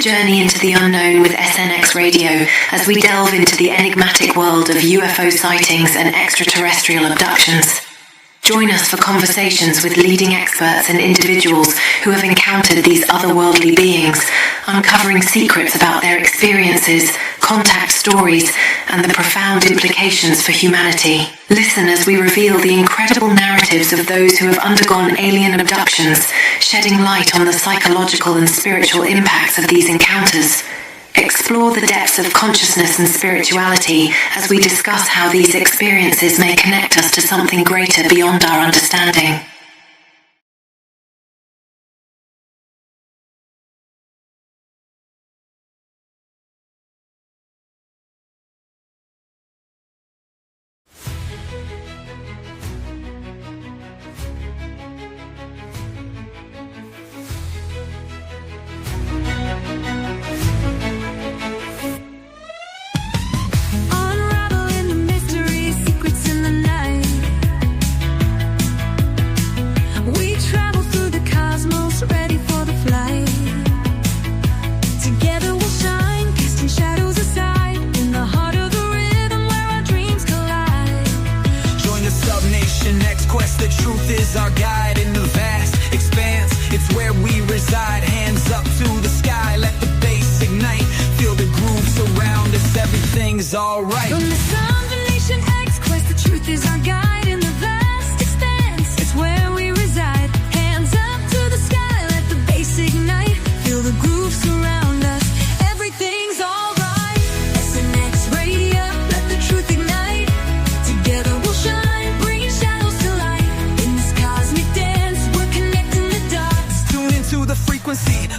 Journey into the unknown with SNX Radio as we delve into the enigmatic world of UFO sightings and extraterrestrial abductions. Join us for conversations with leading experts and individuals who have encountered these otherworldly beings, uncovering secrets about their experiences, contact stories, and the profound implications for humanity. Listen as we reveal the incredible narratives of those who have undergone alien abductions, shedding light on the psychological and spiritual impacts of these encounters. Explore the depths of consciousness and spirituality as we discuss how these experiences may connect us to something greater beyond our understanding.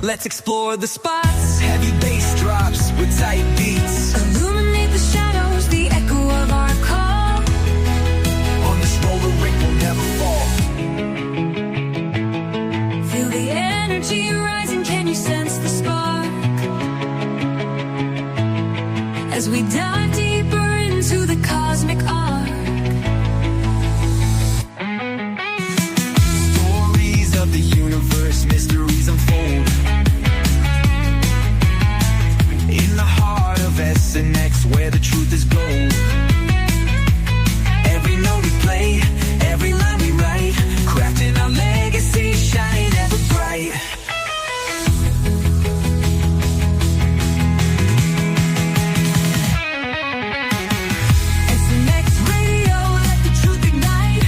Let's explore the spots. Heavy bass drops with tight beats. Illuminate the shadows, the echo of our call. On this roller rink we'll never fall. Feel the energy rising, can you sense the spark? As we dive deeper into the cosmic arc. Stories of the universe, mysteries unfold. In the heart of SNX, where the truth is gold. Every note we play, every line we write, crafting our legacy, shining ever bright. SNX Radio, let the truth ignite.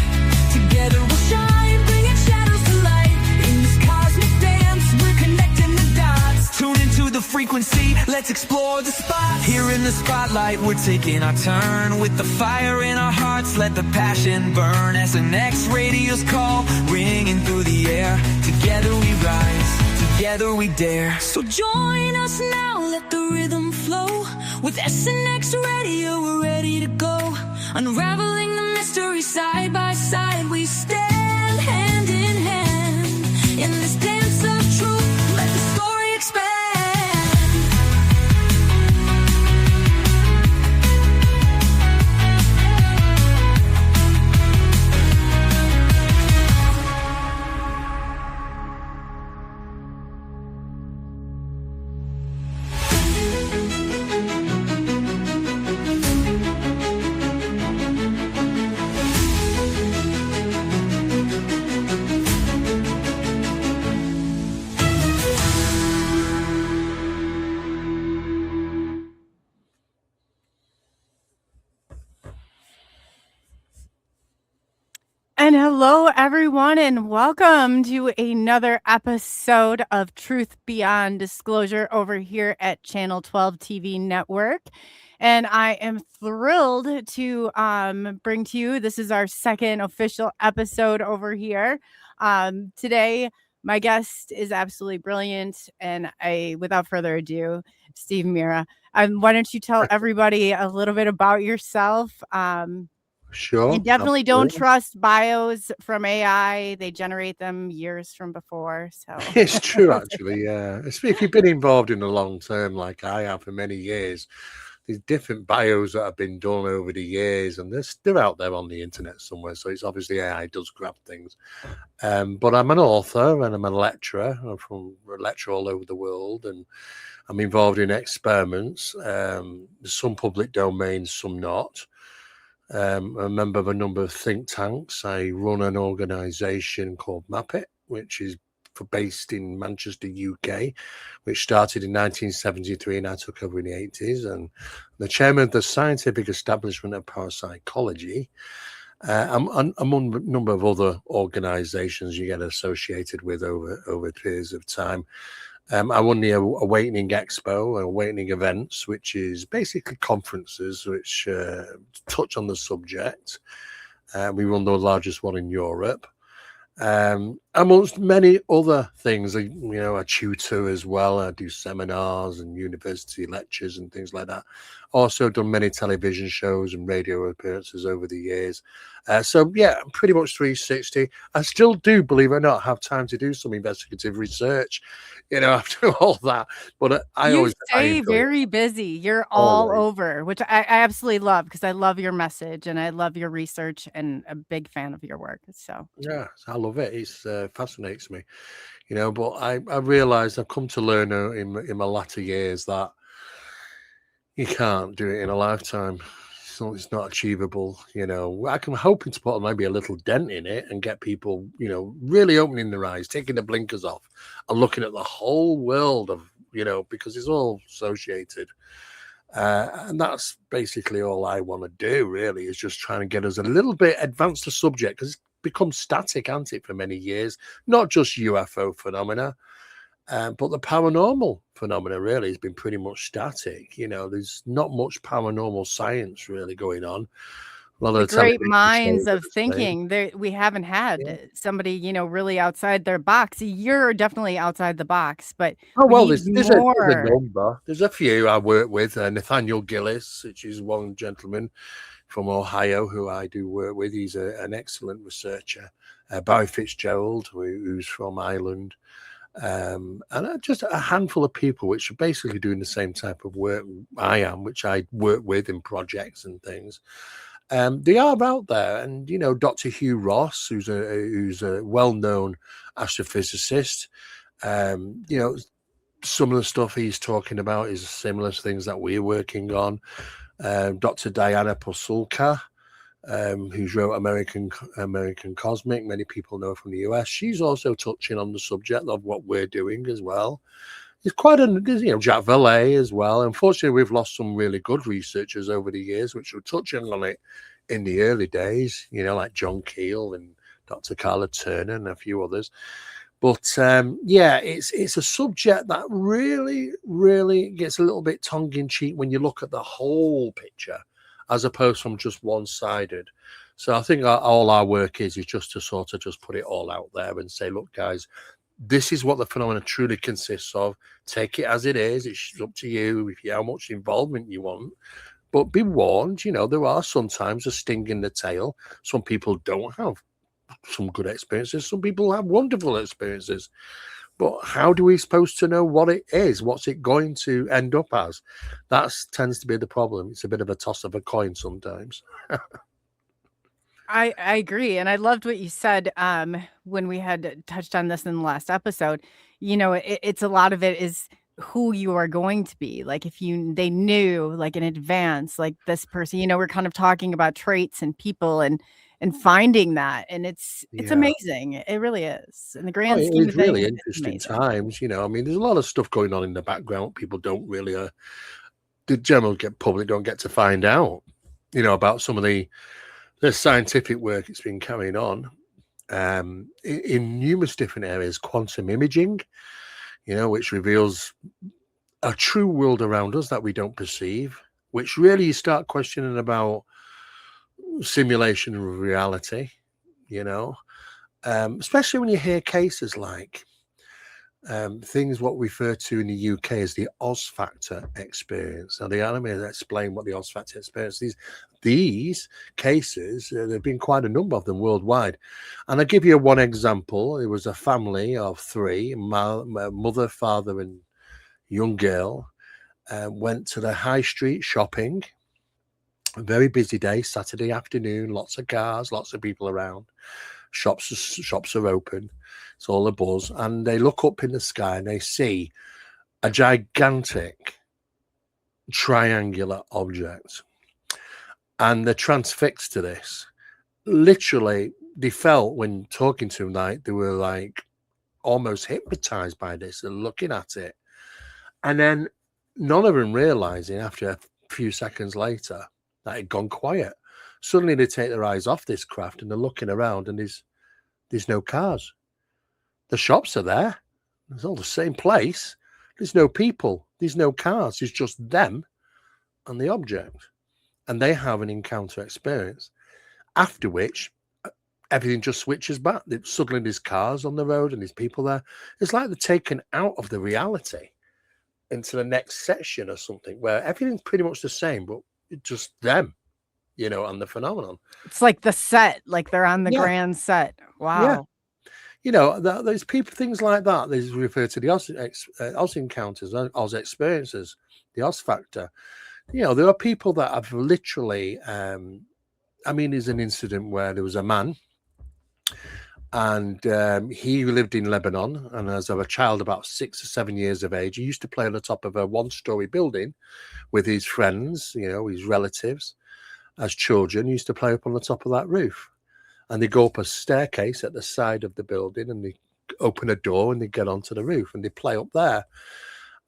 Together we'll shine, bringing shadows to light. In this cosmic dance, we're connecting the dots. Tune into the frequency, let's explore the spot. Here in the spotlight, we're taking our turn. With the fire in our hearts, let the passion burn. SNX Radio's call, ringing through the air. Together we rise, together we dare. So join us now, let the rhythm flow. With SNX Radio, we're ready to go. Unraveling the mystery side by side, we stand hand in hand. In this dance of truth, let the story expand. And hello, everyone, and welcome to another episode of Truth Beyond Disclosure over here at Channel 12 TV Network. And I am thrilled to bring to you, this is our second official episode over here. Today, my guest is absolutely brilliant. And without further ado, Steve Mera, why don't you tell everybody a little bit about yourself? Sure. You definitely don't trust bios from AI. They generate them years from before. So it's true, actually. Yeah. If you've been involved in the long term, like I have for many years, there's different bios that have been done over the years, and they're out there on the internet somewhere. So it's obviously AI does grab things. But I'm an author and I'm a lecturer. I lecture all over the world, and I'm involved in experiments, some public domains, some not. I'm a member of a number of think tanks. I run an organization called MAPIT, which is based in Manchester, UK, which started in 1973 and I took over in the 80s. And the chairman of the scientific establishment of parapsychology. Among a number of other organizations you get associated with over periods of time. I run the Awakening Expo, Awakening events, which is basically conferences which touch on the subject. We run the largest one in Europe. Amongst many other things, I tutor as well. I do seminars and university lectures and things like that. Also done many television shows and radio appearances over the years. So yeah, pretty much 360. I still do, believe it or not, have time to do some investigative research, after all that. But I You always stay enjoy it. very busy. You're all Always. over, which I absolutely love because I love your message and I love your research and a big fan of your work. So Yeah, I love it. It's fascinates me, But I realised I've come to learn in my latter years that you can't do it in a lifetime. It's not achievable. I'm hoping to put maybe a little dent in it and get people, really opening their eyes, taking the blinkers off, and looking at the whole world of, because it's all associated. And that's basically all I want to do, really, is just trying to get us a little bit advanced the subject because it's become static, hasn't it, for many years? Not just UFO phenomena, but the paranormal phenomena really has been pretty much static. There's not much paranormal science really going on. A lot the of the great television minds shows are of the same. thinking, we haven't Yeah. had somebody, really outside their box. You're definitely outside the box, but Oh we well, need there's a more. number. There's a few I work with. Nathaniel Gillis, which is one gentleman from Ohio who I do work with. He's an excellent researcher. Barry Fitzgerald, who's from Ireland. And just a handful of people which are basically doing the same type of work I am, which I work with in projects and things. They are out there, and Dr. Hugh Ross, who's a well-known astrophysicist. Some of the stuff he's talking about is similar to things that we're working on. Dr. Diana Pasulka, who's wrote American Cosmic. Many people know from the US. She's also touching on the subject of what we're doing as well. It's quite Jack Valet as well. Unfortunately, we've lost some really good researchers over the years, which were touching on it in the early days, like John Keel and Dr. Carla Turner and a few others. But it's a subject that really, really gets a little bit tongue-in-cheek when you look at the whole picture, as opposed from just one-sided. So I think all our work is just to sort of just put it all out there and say, look, guys, this is what the phenomenon truly consists of. Take it as it is. It's up to you how much involvement you want. But be warned, there are sometimes a sting in the tail. Some people don't have some good experiences. Some people have wonderful experiences. But how do we supposed to know what it is? What's it going to end up as? That tends to be the problem. It's a bit of a toss of a coin sometimes. I agree, and I loved what you said when we had touched on this in the last episode. It's a lot of it is who you are going to be. Like if they knew like in advance, like this person. We're kind of talking about traits and people and finding that, and it's Yeah. amazing. It really is. In the Oh, grand it scheme is of things, really it's interesting amazing. times. There's a lot of stuff going on in the background. People don't really, the general public don't get to find out, about some of the scientific work that's been carrying on in numerous different areas. Quantum imaging, which reveals a true world around us that we don't perceive, which really you start questioning about simulation and reality, especially when you hear cases like things what we refer to in the UK as the Oz factor experience. Now, the anime explain what the Oz factor experience is. These cases, there have been quite a number of them worldwide. And I'll give you one example. It was a family of three, mother, father, and young girl, went to the high street shopping. A very busy day, Saturday afternoon, lots of cars, lots of people around. Shops are open. It's all a buzz. And they look up in the sky and they see a gigantic triangular object, and they're transfixed to this. Literally, they felt when talking to them, like they were like almost hypnotized by this and looking at it. And then none of them realizing after a few seconds later that it had gone quiet. Suddenly they take their eyes off this craft and they're looking around, and there's no cars. The shops are there. It's all the same place. There's no people. There's no cars. It's just them and the object. And they have an encounter experience, after which everything just switches back. Suddenly there's cars on the road and there's people there. It's like they're taken out of the reality into the next section or something, where everything's pretty much the same, but it's just them, and the phenomenon. It's like the set, like they're on the Yeah. grand set. Wow. Yeah. There's people, things like that. They refer to the Oz encounters, Oz experiences, the Oz factor. There are people that have literally, there's an incident where there was a man, and he lived in Lebanon, and as a child about 6 or 7 years of age, he used to play on the top of a one-story building with his friends, his relatives. As children, he used to play up on the top of that roof, and they go up a staircase at the side of the building, and they open a door and they get onto the roof and they play up there.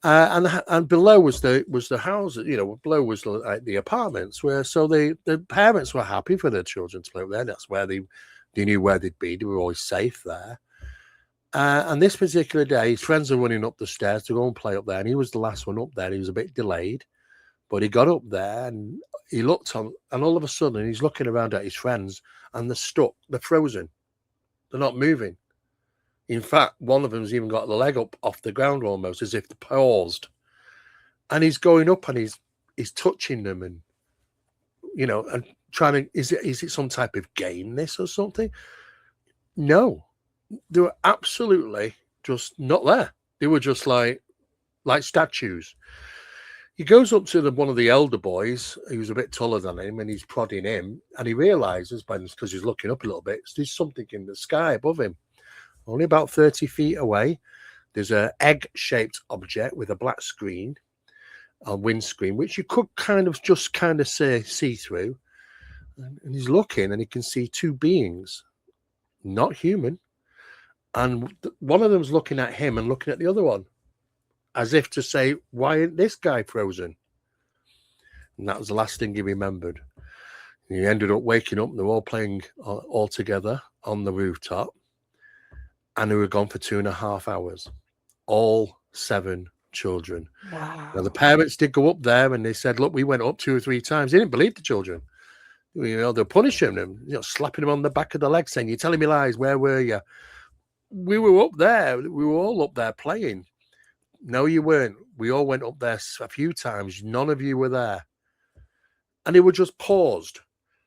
And below was the house, below was like the apartments, where so the parents were happy for their children to play up there. That's where they knew where they'd be. They were always safe there. And this particular day, his friends are running up the stairs to go and play up there, and he was the last one up there. He was a bit delayed, but he got up there and he looked on, and all of a sudden he's looking around at his friends, and they're stuck, they're frozen, they're not moving. In fact, one of them's even got the leg up off the ground almost as if they're paused. And he's going up and he's touching them and, and trying to, is it some type of game, this or something? No, they were absolutely just not there. They were just like statues. He goes up to one of the elder boys, who's a bit taller than him, and he's prodding him. And he realizes, because he's looking up a little bit, there's something in the sky above him. Only about 30 feet away, there's an egg-shaped object with a black screen, a windscreen, which you could kind of see through. And he's looking, and he can see two beings, not human. And one of them's looking at him and looking at the other one, as if to say, why isn't this guy frozen? And that was the last thing he remembered. And he ended up waking up, and they were all playing all together on the rooftop. And they were gone for 2.5 hours, all 7 children. Wow. Now, the parents did go up there, and they said, look, we went up 2 or 3 times. They didn't believe the children. They're punishing them, slapping them on the back of the leg, saying, you're telling me lies, where were you? We were up there. We were all up there playing. No, you weren't. We all went up there a few times. None of you were there. And they were just paused.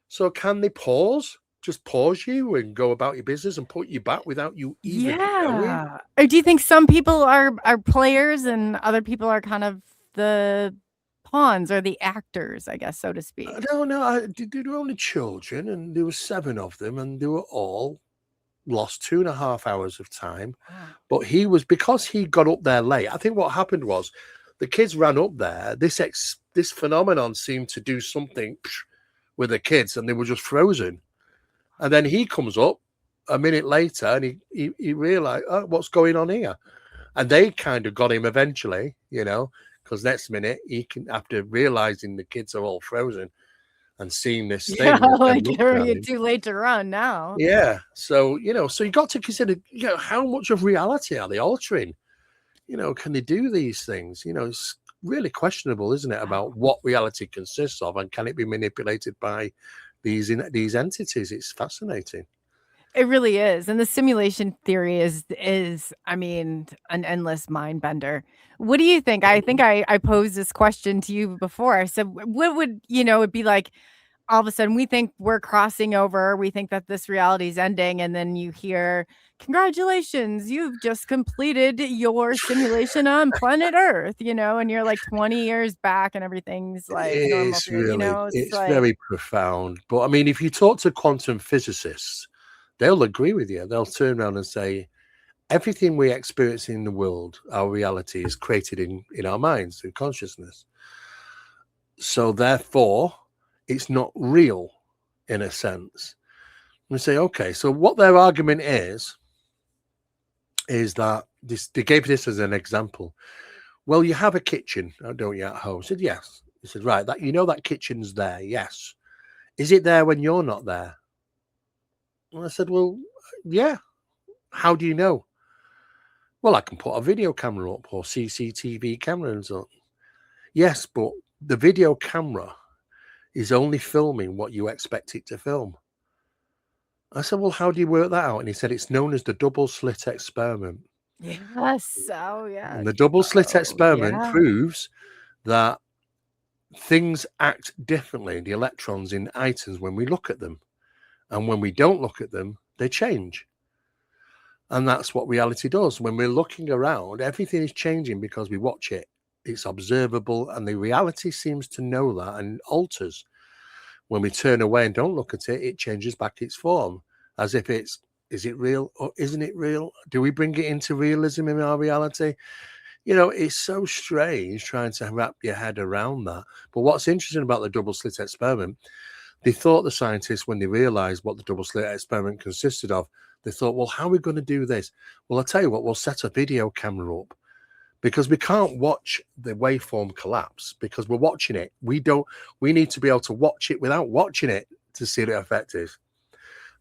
So can they pause? Just pause you and go about your business and put you back without you even knowing? Or do you think some people are players and other people are kind of the pawns or the actors, I guess, so to speak? I don't know. They were only children, and there were 7 of them, and they were all lost 2.5 hours of time. But because he got up there late, I think what happened was the kids ran up there. This phenomenon seemed to do something with the kids, and they were just frozen. And then he comes up a minute later, and he realized, oh, what's going on here? And they kind of got him eventually, because next minute after realizing the kids are all frozen and seeing this thing. Yeah, like you're too late to run now. Yeah. So, so you got to consider, how much of reality are they altering? Can they do these things? It's really questionable, isn't it, about what reality consists of, and can it be manipulated by these entities? It's fascinating. It really is. And the simulation theory is an endless mind bender. What do you think? I think I posed this question to you before. I said, what would, it'd be like, all of a sudden we think we're crossing over. We think that this reality is ending. And then you hear, congratulations, you've just completed your simulation on planet Earth, and you're like 20 years back and everything's like normal. It's very profound. But I mean, if you talk to quantum physicists, they'll agree with you. They'll turn around and say everything we experience in the world, our reality, is created in our minds, through consciousness. So therefore, it's not real in a sense. We say, okay, so what their argument is that they gave this as an example. Well, you have a kitchen, don't you, at home? I said, yes. He said, right, that that kitchen's there, yes. Is it there when you're not there? And I said, well, yeah. How do you know? Well, I can put a video camera up or CCTV camera and so on. Yes, but the video camera is only filming what you expect it to film. I said, well, how do you work that out? And he said, it's known as the double slit experiment. Yes. Oh, yeah. And the double slit experiment yeah. proves that things act differently, the electrons in items, when we look at them. And when we don't look at them, they change. And that's what reality does. When we're looking around, everything is changing because we watch it. It's observable, and the reality seems to know that and alters. When we turn away and don't look at it, it changes back its form, as if is it real or isn't it real? Do we bring it into realism in our reality? It's so strange trying to wrap your head around that. But what's interesting about the double slit experiment, they thought, the scientists, when they realized what the double slit experiment consisted of, they thought, well, how are we going to do this? Well, I'll tell you what, we'll set a video camera up, because we can't watch the waveform collapse because we're watching it. We need to be able to watch it without watching it to see the effect is.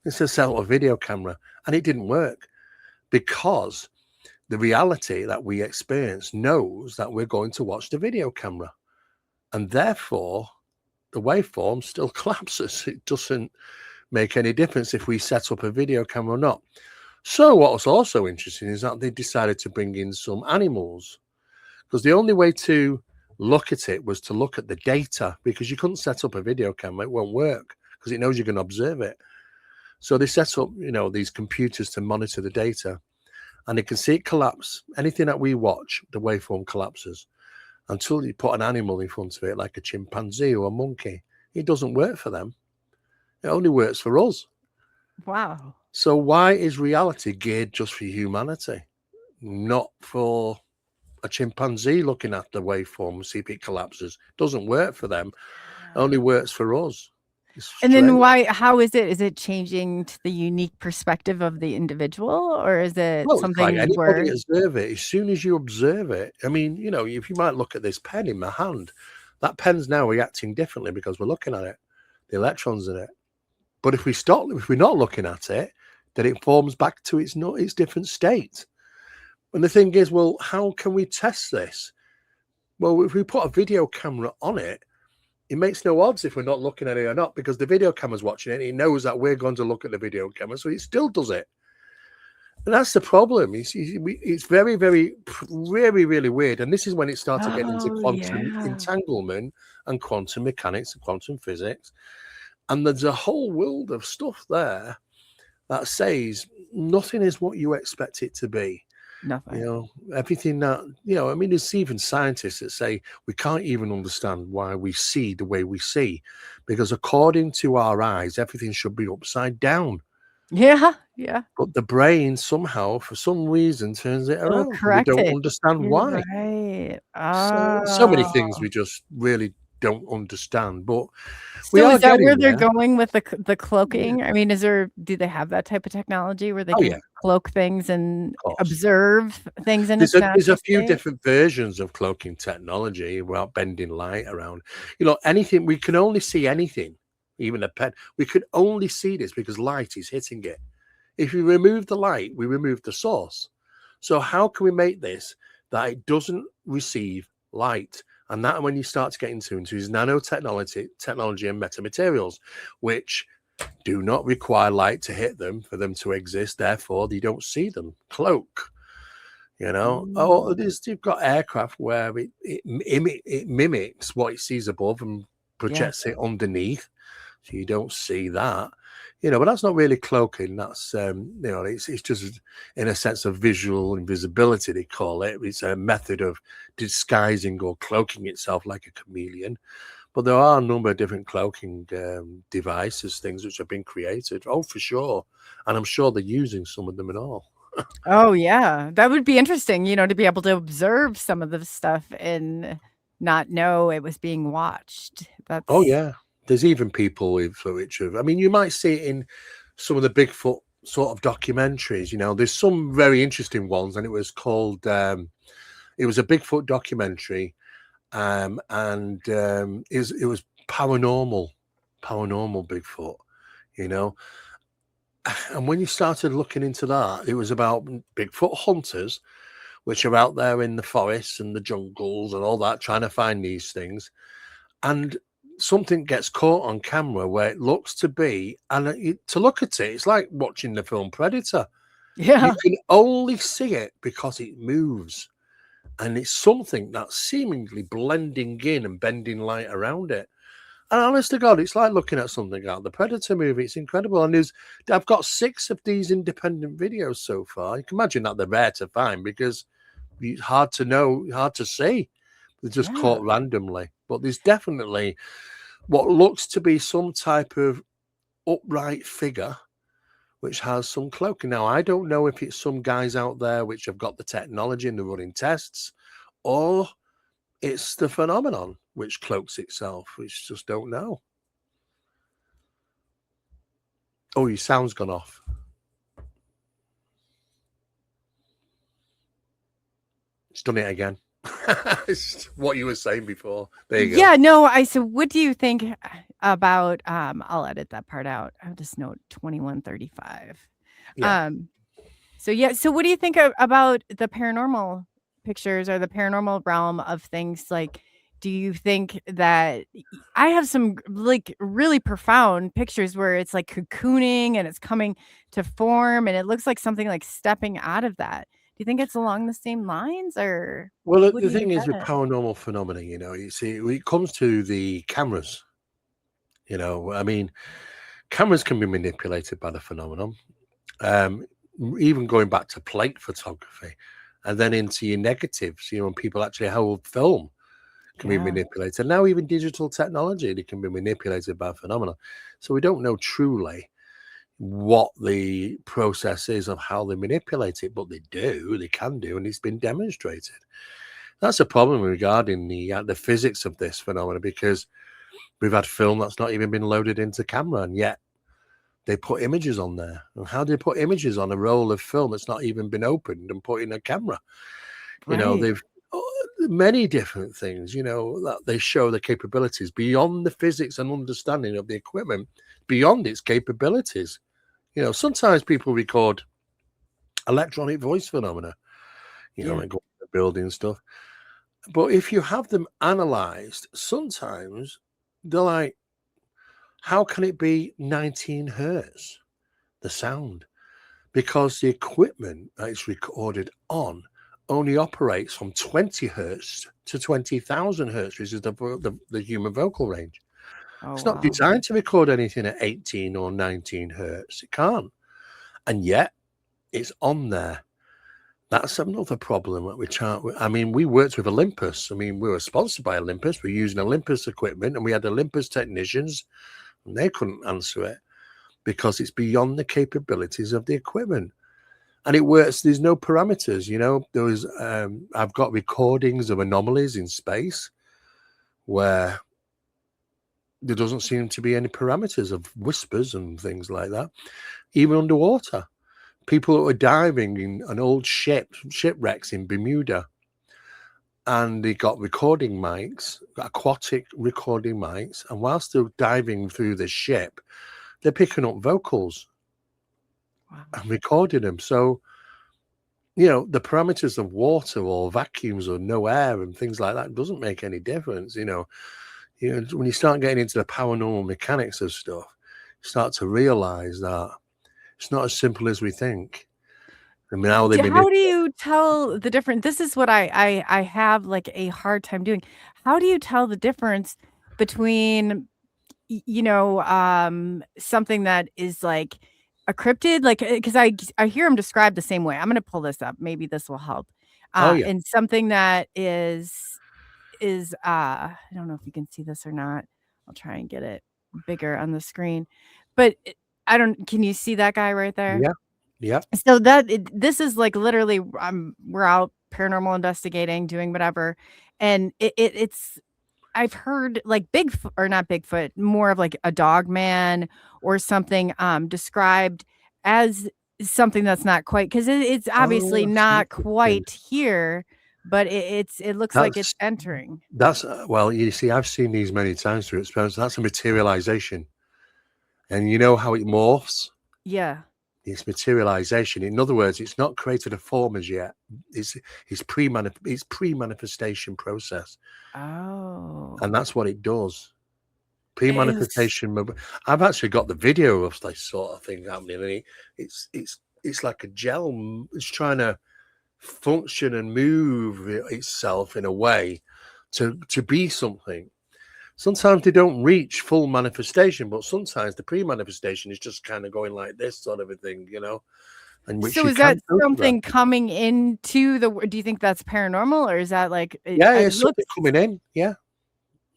It's a set up a video camera, and it didn't work because the reality that we experience knows that we're going to watch the video camera, and therefore the waveform still collapses. It doesn't make any difference if we set up a video camera or not. So what was also interesting is that they decided to bring in some animals, because the only way to look at it was to look at the data, because you couldn't set up a video camera. It won't work because it knows you're going to observe it. So they set up, these computers to monitor the data, and they can see it collapse. Anything that we watch, the waveform collapses until you put an animal in front of it, like a chimpanzee or a monkey. It doesn't work for them. It only works for us. Wow. So why is reality geared just for humanity, not for a chimpanzee looking at the waveform, see if it collapses? Doesn't work for them. Only works for us. And then how is it? Is it changing to the unique perspective of the individual, or is it something like anybody observe it? As soon as you observe it, I mean, if you might look at this pen in my hand, that pen's now reacting differently because we're looking at it, the electrons in it. But if we're not looking at it, then it forms back to its different state. And the thing is, well, how can we test this? Well, if we put a video camera on it, it makes no odds if we're not looking at it or not, because the video camera's watching it. It knows that we're going to look at the video camera, so it still does it. And that's the problem. It's very, very, really, really weird. And this is when it started getting into quantum entanglement and quantum mechanics and quantum physics. And there's a whole world of stuff there that says nothing is what you expect it to be. Nothing. Everything that, I mean, there's even scientists that say we can't even understand why we see the way we see, because according to our eyes, everything should be upside down. Yeah, yeah. But the brain somehow, for some reason, turns it around. Correct. We don't understand why. Right. So many things we just really don't understand. But so is that where they're going with the cloaking? Yeah. I mean, do they have that type of technology where they can cloak things and observe things in there's a few different versions of cloaking technology about bending light around. Anything, we can only see anything, even a pen. We could only see this because light is hitting it. If we remove the light, we remove the source. So how can we make this that it doesn't receive light? And that, when you start to get into is nanotechnology, technology and metamaterials, which do not require light to hit them for them to exist. Therefore, you don't see them. Cloak, you've got aircraft where it mimics what it sees above and projects it underneath, so you don't see that. But that's not really cloaking. That's it's just in a sense of visual invisibility, they call it. It's a method of disguising or cloaking itself like a chameleon. But there are a number of different cloaking devices, things which have been created. Oh, for sure. And I'm sure they're using some of them and all. Oh, yeah. That would be interesting, to be able to observe some of the stuff and not know it was being watched. Oh That's yeah, there's even people with for which of I mean, you might see it in some of the Bigfoot sort of documentaries. There's some very interesting ones, and it was called. It was a Bigfoot documentary, and it was paranormal Bigfoot. You know, and when you started looking into that, it was about Bigfoot hunters, which are out there in the forests and the jungles and all that, trying to find these things. And something gets caught on camera where it looks to be, and to look at it, it's like watching the film Predator. You yeah. can only see it because it moves, and it's something that's seemingly blending in and bending light around it. And honest to God, it's like looking at something out of the Predator movie. It's incredible. And I've got 6 of these independent videos so far. You can imagine that they're rare to find because it's hard to know, hard to see. They're just Yeah. caught randomly. But there's definitely what looks to be some type of upright figure which has some cloaking. Now, I don't know if it's some guys out there which have got the technology and they're running tests, or it's the phenomenon which cloaks itself. We just don't know. Oh, your sound's gone off. It's done it again. It's what you were saying before. There you go. Yeah, no, so what do you think about I'll edit that part out. I'll just note 2135. Yeah. So what do you think about the paranormal pictures or the paranormal realm of things? Like, do you think that I have some like really profound pictures where it's like cocooning and it's coming to form and it looks like something like stepping out of that? Do you think it's along the same lines, or Well, what the do you thing is with get? paranormal phenomena, you see, when it comes to the cameras, I mean, cameras can be manipulated by the phenomenon. Um, Even going back to plate photography, and then into your negatives, when people actually hold film can be Yeah, manipulated. Now, even digital technology, they can be manipulated by phenomena. So we don't know truly what the process is of how they manipulate it, but they can do, and it's been demonstrated. That's a problem regarding the physics of this phenomena, because we've had film that's not even been loaded into camera, and yet they put images on there. And how do they put images on a roll of film that's not even been opened and put in a camera? right, They've many different things, that they show the capabilities beyond the physics and understanding of the equipment, beyond its capabilities. Sometimes people record electronic voice phenomena, yeah, and go to the building and stuff. But if you have them analyzed, sometimes they're like, how can it be 19 hertz, the sound? Because the equipment that it's recorded on only operates from 20 hertz to 20,000 hertz, which is the human vocal range. oh It's not wow, designed to record anything at 18 or 19 hertz. It can't. And yet it's on there. That's another problem that we can't. I mean, we worked with Olympus. I mean, we were sponsored by Olympus. We're using Olympus equipment, and we had Olympus technicians, and they couldn't answer it because it's beyond the capabilities of the equipment. And it works. There's no parameters. There was. I've got recordings of anomalies in space where there doesn't seem to be any parameters of whispers and things like that, even underwater. People that were diving in an old shipwrecks in Bermuda, and they got recording mics, aquatic recording mics, and whilst they're diving through the ship, they're picking up vocals wow, and recording them. So, the parameters of water or vacuums or no air and things like that doesn't make any difference. When you start getting into the paranormal mechanics of stuff, you start to realize that it's not as simple as we think. I mean, how they How do manipulate. you tell the difference? This is what I have like a hard time doing. How do you tell the difference between something that is like a cryptid, like because I hear them described the same way. I'm gonna pull this up. Maybe this will help. Oh yeah, And something that is I don't know if you can see this or not. I'll try and get it bigger on the screen. But I don't. Can you see that guy right there? yeah, Yeah. So this is like literally, we're out paranormal investigating, doing whatever, and it's I've heard like Bigfoot, or not Bigfoot, more of like a dog man or something described as something that's not quite, because it's obviously Oh, that's not interesting. quite here, but it looks like it's That's entering. well, you see, I've seen these many times through experience. That's a materialization, and you know how it morphs. Yeah. It's materialization. In other words, it's not created a form as yet. It's pre-manifestation process, Oh. and that's what it does. It's Pre-manifestation. I've actually got the video of this sort of thing happening, and it's like a gel. It's trying to function and move itself in a way to be something. Sometimes they don't reach full manifestation, but sometimes the pre-manifestation is just kind of going like this sort of a thing, and which So you is that can photograph. something coming into do you think that's paranormal, or is that like Yeah, it it's something looks coming in. Yeah,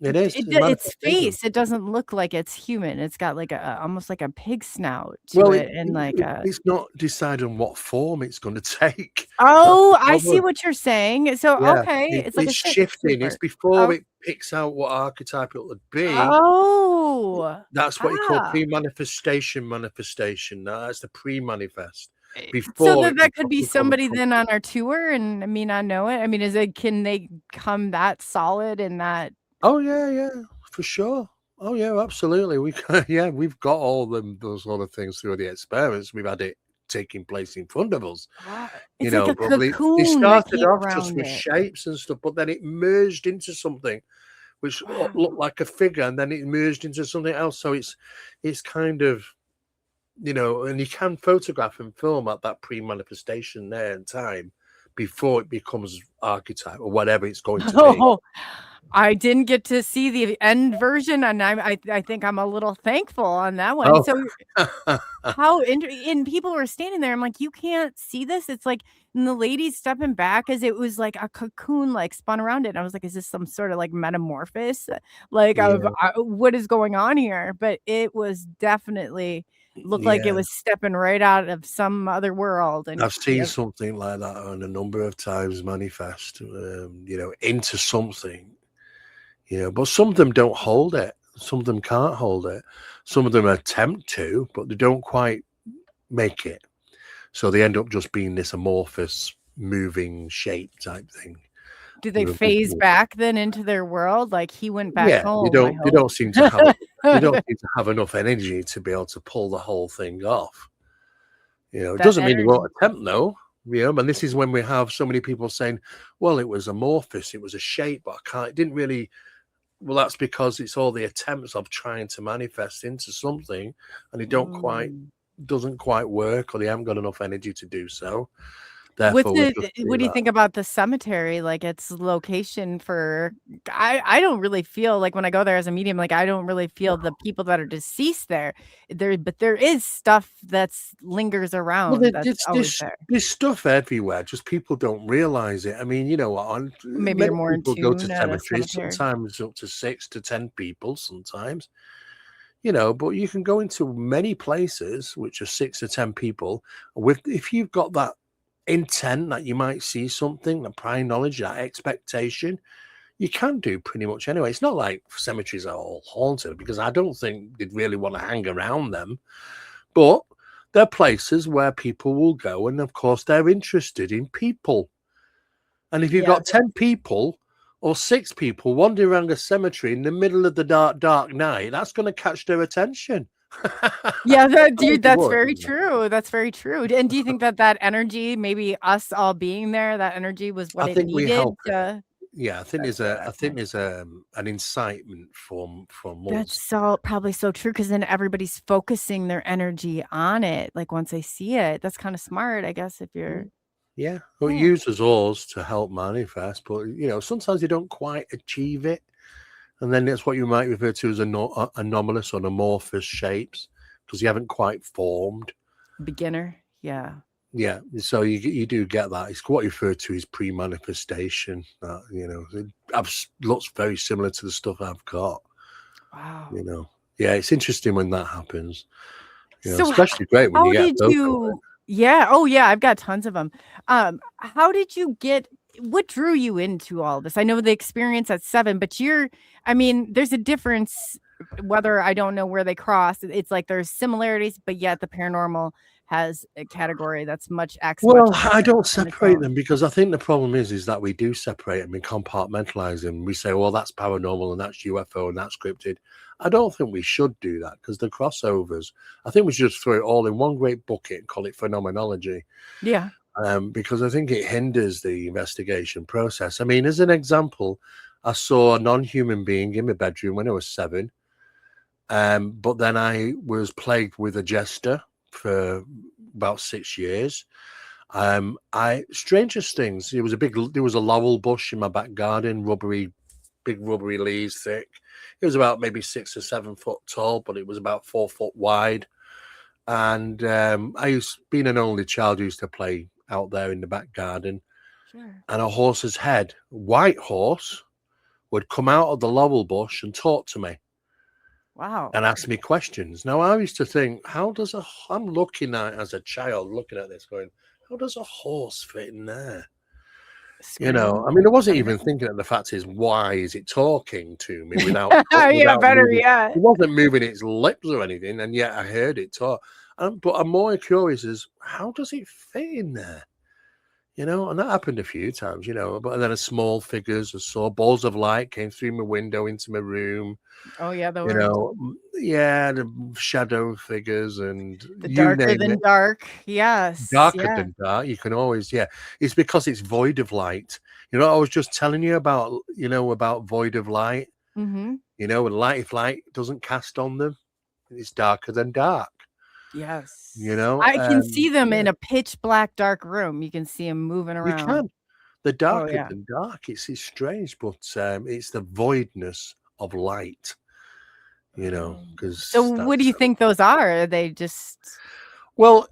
it is. It's its manifestation. face, it doesn't look like it's human. It's got like almost like a pig snout to Well, it, and like a it's not decided on what form it's going to take. That's Oh, the I see problem. what you're saying. So, Yeah, okay, it's like a it's shifting. It's super. before Oh, it picks out what archetype it would be. oh, That's what you call ah. pre-manifestation manifestation. That's the pre-manifest So before it that could be become somebody then on our tour and me not know it? I mean, can they come that solid and that Oh yeah, for sure. Oh yeah, absolutely. Yeah, we've got all those sort of things through the experiments. We've had it taking place in front of us, ah, it's like a but they cocoon that started came off just around with it. shapes and stuff, but then it merged into something which looked Wow. like a figure, and then it merged into something else. So it's kind of, and you can photograph and film at that pre-manifestation there in time before it becomes archetype or whatever it's going to be. Oh, I didn't get to see the end version, and I think I'm a little thankful on that one. Oh, So and people were standing there. I'm like, you can't see this. It's like, and the lady's stepping back as it was like a cocoon, like spun around it. And I was like, is this some sort of like metamorphosis? Like, of yeah, what is going on here? But it was definitely looked like it yeah. was stepping right out of some other world. And I've seen something like that on a number of times manifest, into something, but some of them don't hold it. Some of them can't hold it. Some of them attempt to, but they don't quite make it. So they end up just being this amorphous, moving shape type thing. do they phase back then into their world? Like he went back Yeah, home, I they hope. don't seem to have they don't seem to have enough energy to be able to pull the whole thing off. It That doesn't mean they energy. won't attempt though. And this is when we have so many people saying, well, it was amorphous, it was a shape, but it didn't really. Well, that's because it's all the attempts of trying to manifest into something, and it Mm. doesn't quite work, or they haven't got enough energy to do so. What's Therefore, we just what do do you that. think about the cemetery? Like its location for I don't really feel like when I go there as a medium, like I don't really feel the people that are deceased there. But there is stuff that's lingers Well, around that's always there. there's stuff everywhere. Just people don't realize it. I mean, you know what? Maybe you're Many more in people go to tune at a cemeteries. cemetery. Sometimes up to 6 to 10 people. Sometimes, but you can go into many places which are 6 to 10 people. If you've got that intent that you might see something, the prior knowledge, that expectation, you can do pretty much anyway. It's not like cemeteries are all haunted, because I don't think they'd really want to hang around them. But they're places where people will go, and of course they're interested in people. And if you've Yeah. got 10 people or 6 people wandering around a cemetery in the middle of the dark night, that's going to catch their attention. Yeah, It that's would, very true. That's very true. And do you think that energy, maybe us all being there, that energy was what I it think we needed help it. to Yeah, that's what I I think think. there's an incitement from That's us. so probably so true, because then everybody's focusing their energy on it, like, once they see it. That's kinda smart, I guess, if you're Yeah, well, it yeah. uses us to help manifest, but sometimes you don't quite achieve it, and then that's what you might refer to as anomalous or amorphous shapes, because you haven't quite formed. Beginner, yeah. Yeah, so you do get that. It's what you refer to as pre-manifestation. Looks very similar to the stuff I've got. Wow. You know, yeah, it's interesting when that happens. So Especially great when you how get a did photo of you it. Yeah. Oh, yeah. I've got tons of them. How did you get? What drew you into all this? I know the experience at 7, but I mean, there's a difference. Whether I don't know where they cross, it's like there's similarities, but yet the paranormal has a category that's much Well, I different don't on its separate own. them because I think the problem is that we do separate them and compartmentalize them. We say, well, that's paranormal and that's UFO and that's cryptid. I don't think we should do that because the crossovers, I think we should just throw it all in one great bucket and call it phenomenology. Yeah. Because I think it hinders the investigation process. I mean, as an example, I saw a non-human being in my bedroom when I was 7. But then I was plagued with a jester for about 6 years. Strangest things. There was a laurel bush in my back garden, big rubbery leaves, thick. It was about maybe 6 or 7 foot tall, but it was about 4 foot wide. And being an only child, used to play out there in the back garden. Sure. And a horse's head, white horse, would come out of the laurel bush and talk to me Wow. and ask me questions. Now, I used to think, I'm looking at, as a child, looking at this going, how does a horse fit in there? I mean, I wasn't even thinking of the fact is, why is it talking to me without Yeah, better moving? yet. It wasn't moving its lips or anything, and yet I heard it talk. But I'm more curious is, how does it fit in there? And that happened a few times, but then a small figures, I saw balls of light came through my window into my room, Oh, yeah, the worst. yeah, the shadow figures and The you darker name than it. dark. Yes. Darker Yeah. than dark, you can always, yeah. It's because it's void of light. I was just telling you about void of light. Mm-hmm. If light doesn't cast on them, it's darker than dark. Yes. You know, I can see them yeah, in a pitch black dark room. You can see them moving you around. can. The Oh, darker yeah. than dark. It's strange, but it's the voidness of light. Because So what do you think those are? Are they just well,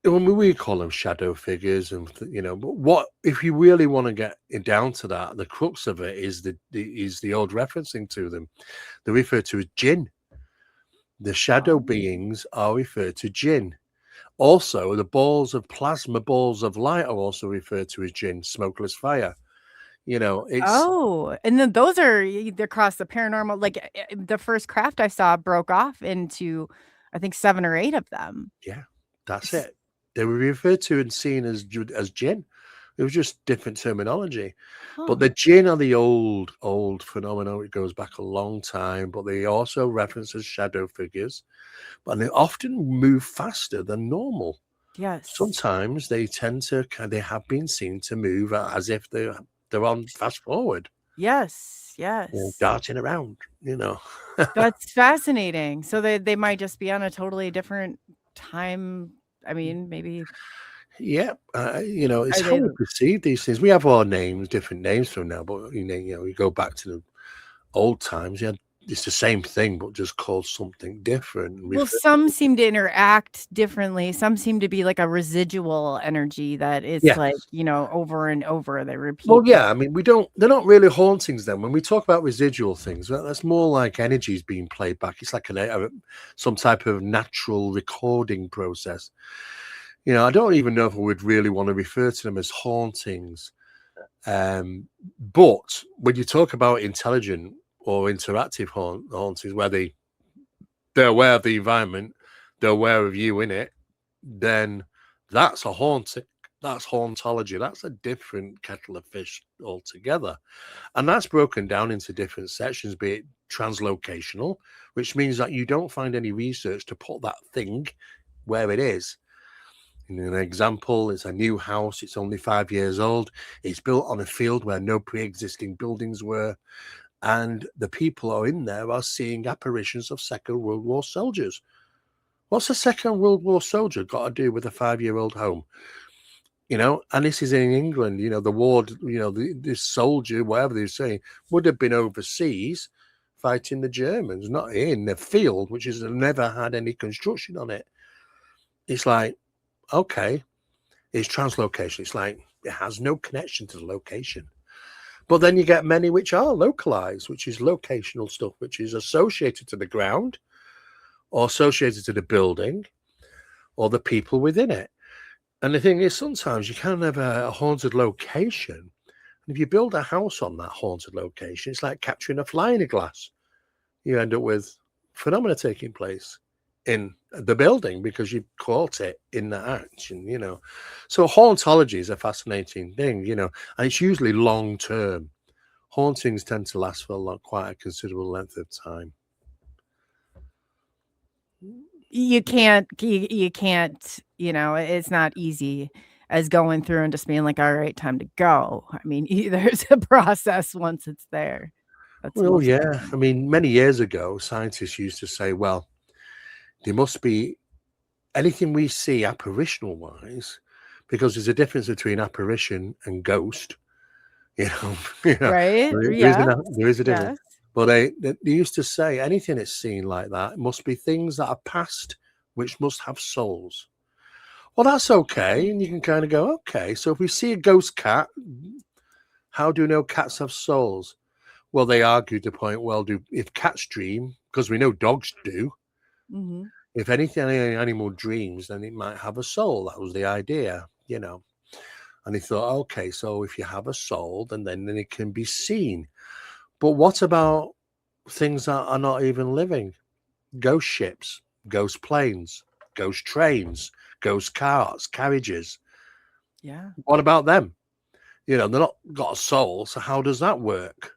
we call them shadow figures, and but what if you really want to get it down to that? The crux of it is the old referencing to them. They're referred to as jinn. The shadow beings are referred to jinn. Also, the balls of light are also referred to as jinn, smokeless fire. It's and then those are across the paranormal. Like the first craft I saw broke off into, I think 7 or 8 of them. yeah, that's S- it. They were referred to and seen as jinn. It was just different terminology. But Huh. the jinn are the old phenomenon. It goes back a long time, but they also reference as shadow figures, but they often move faster than normal. Yes. Sometimes they have been seen to move as if they're on fast forward, Yes. Yes. darting around. That's fascinating. So they might just be on a totally different time. I mean, maybe Yeah, it's are how they we perceive these things. We have our names, different names from now, but you go back to the old times. Yeah, it's the same thing, but just called something different. well, some seem to interact differently. Some seem to be like a residual energy that it's Yeah. like, over and over they repeat. Well, yeah. I mean, they're not really hauntings. Then, when we talk about residual things, that's more like energies being played back. It's like some type of natural recording process. I don't even know if I would really want to refer to them as hauntings. But when you talk about intelligent or interactive hauntings, where they're aware of the environment, they're aware of you in it, then that's a haunting. That's hauntology. That's a different kettle of fish altogether. And that's broken down into different sections, be it translocational, which means that you don't find any research to put that thing where it is. In an example, it's a new house. It's only 5 years old. It's built on a field where no pre-existing buildings were. And the people are in there are seeing apparitions of Second World War soldiers. What's a Second World War soldier got to do with a 5-year-old home? And this is in England, the war, this soldier, whatever they're saying, would have been overseas fighting the Germans, not in the field, which has never had any construction on it. It's like, okay, it's translocation. It's like it has no connection to the location. But then you get many which are localized, which is locational stuff, which is associated to the ground or associated to the building or the people within it. And the thing is, sometimes you can have a haunted location. And if you build a house on that haunted location, it's like capturing a fly in a glass. You end up with phenomena taking place in the building because you caught it in the action. So hauntology is a fascinating thing, and it's usually long term. Hauntings tend to last for quite a considerable length of time. You can't, it's not easy as going through and just being like, all right, time to go. I mean, there's a process once it's there. Well, yeah. I mean, many years ago, scientists used to say, well, there must be anything we see apparitional wise, because there's a difference between apparition and ghost. Right? There is a difference. Yes. But they used to say anything that's seen like that must be things that are past, which must have souls. Well, that's okay. And you can kind of go, okay, so if we see a ghost cat, how do you know cats have souls? Well, they argued the point, well, if cats dream, because we know dogs do, if any animal dreams, then it might have a soul. That was the idea, And he thought, okay, so if you have a soul, then it can be seen. But what about things that are not even living? Ghost ships, ghost planes, ghost trains, ghost carts, carriages. Yeah. What about them? They're not got a soul, so how does that work?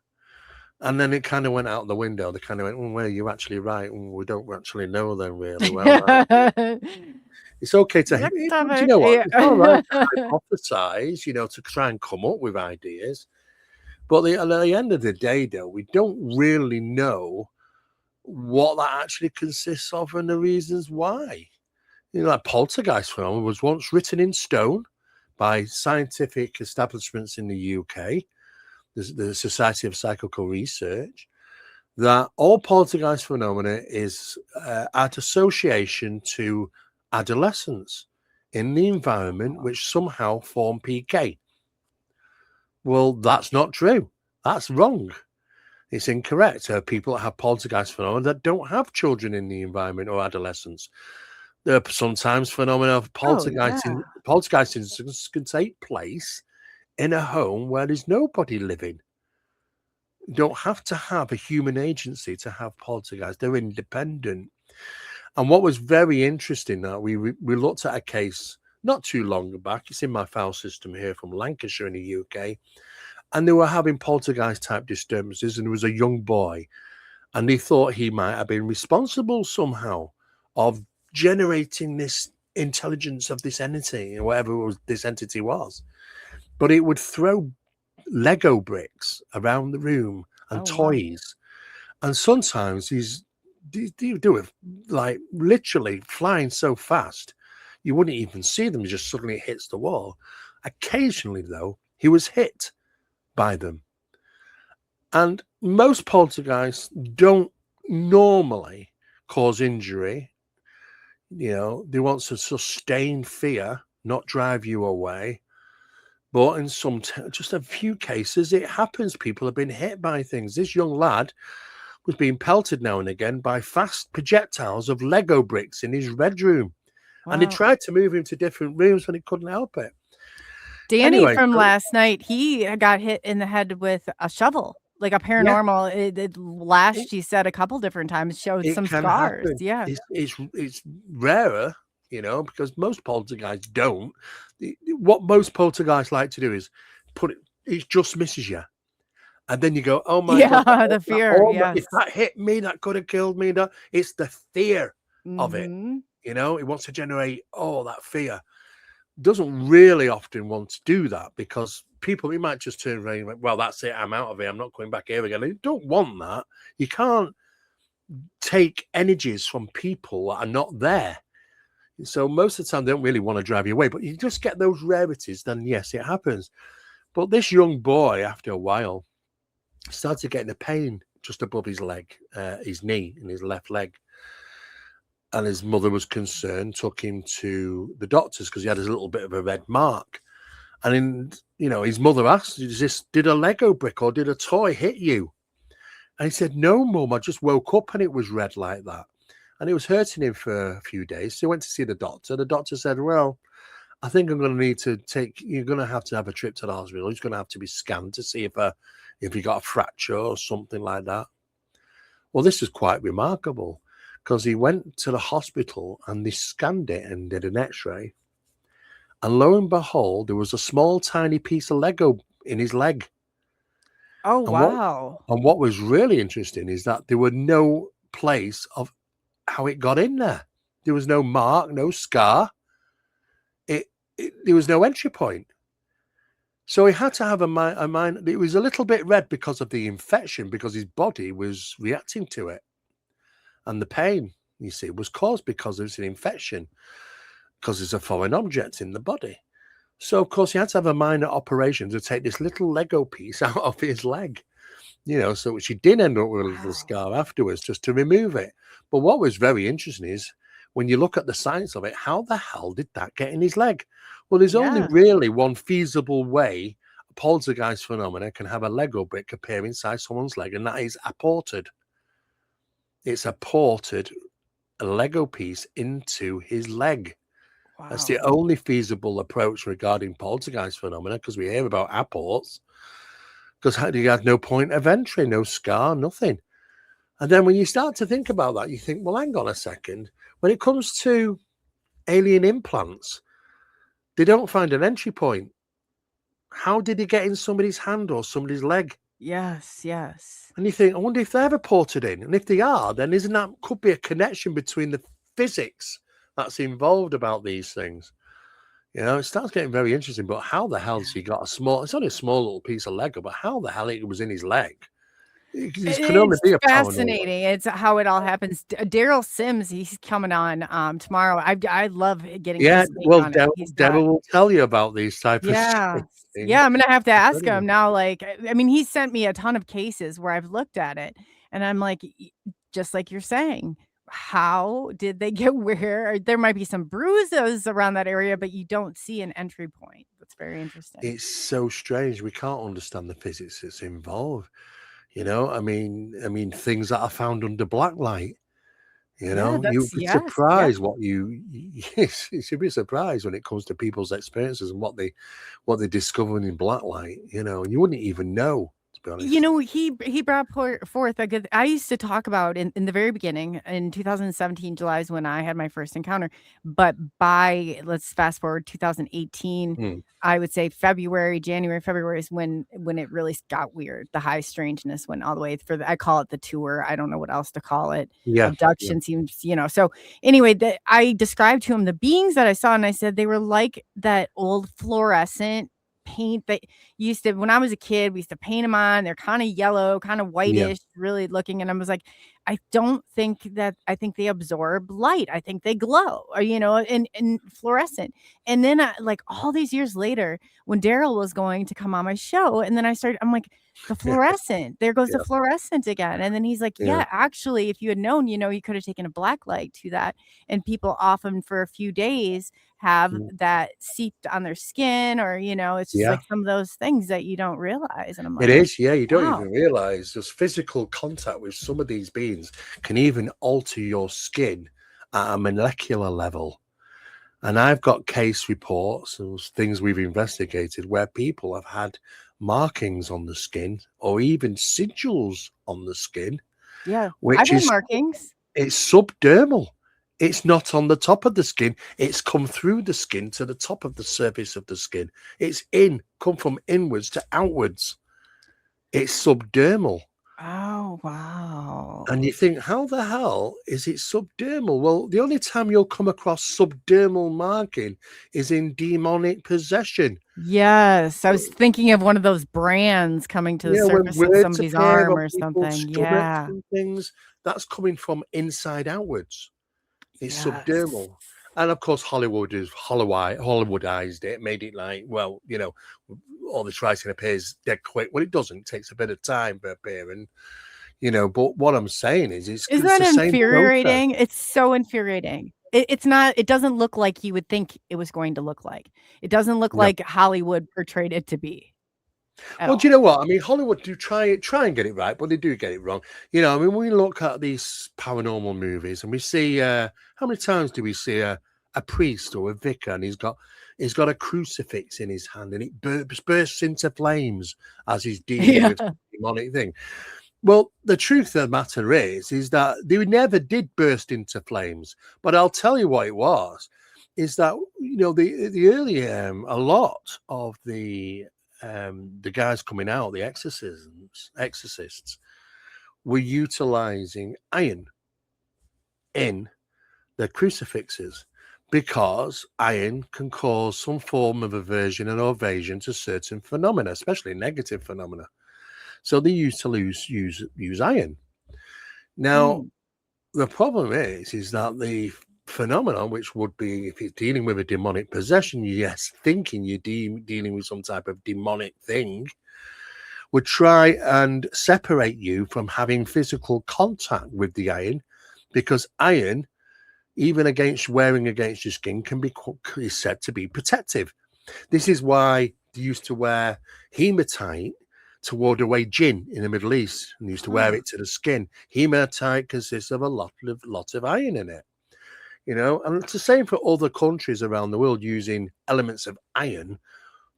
And then it kind of went out the window. They kind of went, well, you're actually right. We don't actually know them really well. It's okay to, That's you know what? yeah. It's all right to hypothesize, to try and come up with ideas. But at the end of the day, though, we don't really know what that actually consists of and the reasons why. Like poltergeist phenomenon was once written in stone by scientific establishments in the UK, the Society of Psychical Research, that all poltergeist phenomena is at association to adolescents in the environment which somehow form PK. Well, that's not true. That's wrong. It's incorrect. There are people that have poltergeist phenomena that don't have children in the environment or adolescents. There are sometimes phenomena of poltergeisting. Poltergeisting can take place in a home where there's nobody living. You don't have to have a human agency to have poltergeist. They're independent. And what was very interesting that we looked at a case not too long back. It's in my file system here from Lancashire in the UK. And they were having poltergeist type disturbances. And there was a young boy. And they thought he might have been responsible somehow of generating this intelligence of this entity, or whatever this entity was. But it would throw Lego bricks around the room and toys. Wow. And sometimes they do it like literally flying so fast, you wouldn't even see them. Just suddenly it hits the wall. Occasionally, though, he was hit by them. And most poltergeists don't normally cause injury. They want to sustain fear, not drive you away. But in just a few cases, it happens. People have been hit by things. This young lad was being pelted now and again by fast projectiles of Lego bricks in his bedroom. Wow. And they tried to move him to different rooms, but he couldn't help it. Danny from last night, he got hit in the head with a shovel, like a paranormal. Yeah. It lashed, he said, a couple different times, showed some scars. Happen. Yeah. It's rarer, because most poltergeists don't. What most poltergeists like to do is it just misses you. And then you go, oh my God. The fear. If that hit me, that could have killed me. It's the fear of it. It wants to generate, that fear. Doesn't really often want to do that because we might just turn around and like, well, that's it. I'm out of here. I'm not coming back here again. They don't want that. You can't take energies from people that are not there. So most of the time, they don't really want to drive you away. But you just get those rarities, then yes, it happens. But this young boy, after a while, started getting a pain just above his leg, his knee and his left leg. And his mother was concerned, took him to the doctors because he had a little bit of a red mark. And his mother asked, did a Lego brick or did a toy hit you? And he said, no, Mum, I just woke up and it was red like that. And it was hurting him for a few days. So he went to see the doctor. The doctor said, well, I think I'm going to need to you're going to have a trip to the hospital. He's going to have to be scanned to see if he got a fracture or something like that. Well, this is quite remarkable because he went to the hospital and they scanned it and did an x-ray. And lo and behold, there was a small, tiny piece of Lego in his leg. Oh, And wow. what was really interesting is that there were no place of how it got in there. There was no mark, no scar. There was no entry point. So he had to have a mind. It was a little bit red because of the infection, because his body was reacting to it. And the pain, you see, was caused because there's an infection, because there's a foreign object in the body. So, of course, he had to have a minor operation to take this little Lego piece out of his leg, so she did end up with a little scar afterwards just to remove it. But what was very interesting is when you look at the science of it, how the hell did that get in his leg? Well, there's only really one feasible way a poltergeist phenomena can have a Lego brick appear inside someone's leg, and that is apported. It's apported a Lego piece into his leg. Wow. That's the only feasible approach regarding poltergeist phenomena, because we hear about apports, because he had no point of entry, no scar, nothing. And then when you start to think about that, you think, well, hang on a second. When it comes to alien implants, they don't find an entry point. How did he get in somebody's hand or somebody's leg? Yes. And you think, I wonder if they're ever ported in. And if they are, then could be a connection between the physics that's involved about these things. It starts getting very interesting. But how the hell has he got it's only a small little piece of Lego, but how the hell it was in his leg? It can only be a fascinating. It's how it all happens. Daryl Sims, he's coming on tomorrow. I love getting his take on it. Daryl will tell you about these type of things. Yeah, I'm gonna have to ask him now. Like, I mean, he sent me a ton of cases where I've looked at it, and I'm like, just like you're saying, how did they get where? There might be some bruises around that area, but you don't see an entry point. That's very interesting. It's so strange. We can't understand the physics that's involved. I mean, things that are found under black light. You'd be surprised what you should be surprised when it comes to people's experiences and what they discovered in black light. And you wouldn't even know. To be honest. He brought forth a good. I used to talk about in the very beginning in 2017 July is when I had my first encounter, but by let's fast forward 2018. I would say January, February is when it really got weird. The high strangeness went all the way I call it the tour. I don't know what else to call it. Abduction seems, So anyway, I described to him the beings that I saw, and I said they were like that old fluorescent paint that used to, when I was a kid, we used to paint them on. They're kind of yellow, kind of whitish, really looking. And I was like, I think they absorb light. I think they glow, or, and fluorescent. And then like all these years later, when Daryl was going to come on my show, and then I'm like, the fluorescent, there goes the fluorescent again. And then he's like, actually, if you had known, you could have taken a black light to that. And people often for a few days have that seeped on their skin, or, it's just like some of those things that you don't realize. And I'm like, it is. Yeah. You don't even realize just physical contact with some of these beings can even alter your skin at a molecular level. And I've got case reports and things we've investigated where people have had markings on the skin or even sigils on the skin. Yeah. I've had markings. It's subdermal. It's not on the top of the skin. It's come through the skin to the top of the surface of the skin. It's come from inwards to outwards. It's subdermal. Oh, wow. And you think, how the hell is it subdermal? Well, the only time you'll come across subdermal marking is in demonic possession. Yes. I was thinking of one of those brands coming to the surface of somebody's arm or something. Yeah. Things, that's coming from inside outwards. It's subdermal. And of course, Hollywood has Hollywoodized it, made it like, well, all this writing appears dead quick. Well, it doesn't. It takes a bit of time to appear. And, but what I'm saying is, isn't that infuriating? It's so infuriating. It's not, it doesn't look like you would think it was going to look like. It doesn't look like Hollywood portrayed it to be. Well, do you know what? I mean, Hollywood do try and get it right, but they do get it wrong. I mean, we look at these paranormal movies and we see, how many times do we see a priest or a vicar and He's got a crucifix in his hand, and it bursts into flames as he's dealing with the demonic thing. Well, the truth of the matter is that they never did burst into flames. But I'll tell you what it was, is that, you know, the early a lot of the guys coming out, the exorcists, were utilizing iron in their crucifixes, because iron can cause some form of aversion and evasion to certain phenomena, especially negative phenomena. So they used to use iron. Now, the problem is that the phenomenon, which would be, if you're dealing with a demonic possession, yes, thinking you're dealing with some type of demonic thing, would try and separate you from having physical contact with the iron, because iron, even wearing against your skin, is said to be protective. This is why they used to wear hematite to ward away jinn in the Middle East, and used to wear it to the skin. Hematite consists of a lot of iron in it, you know, and it's the same for other countries around the world, using elements of iron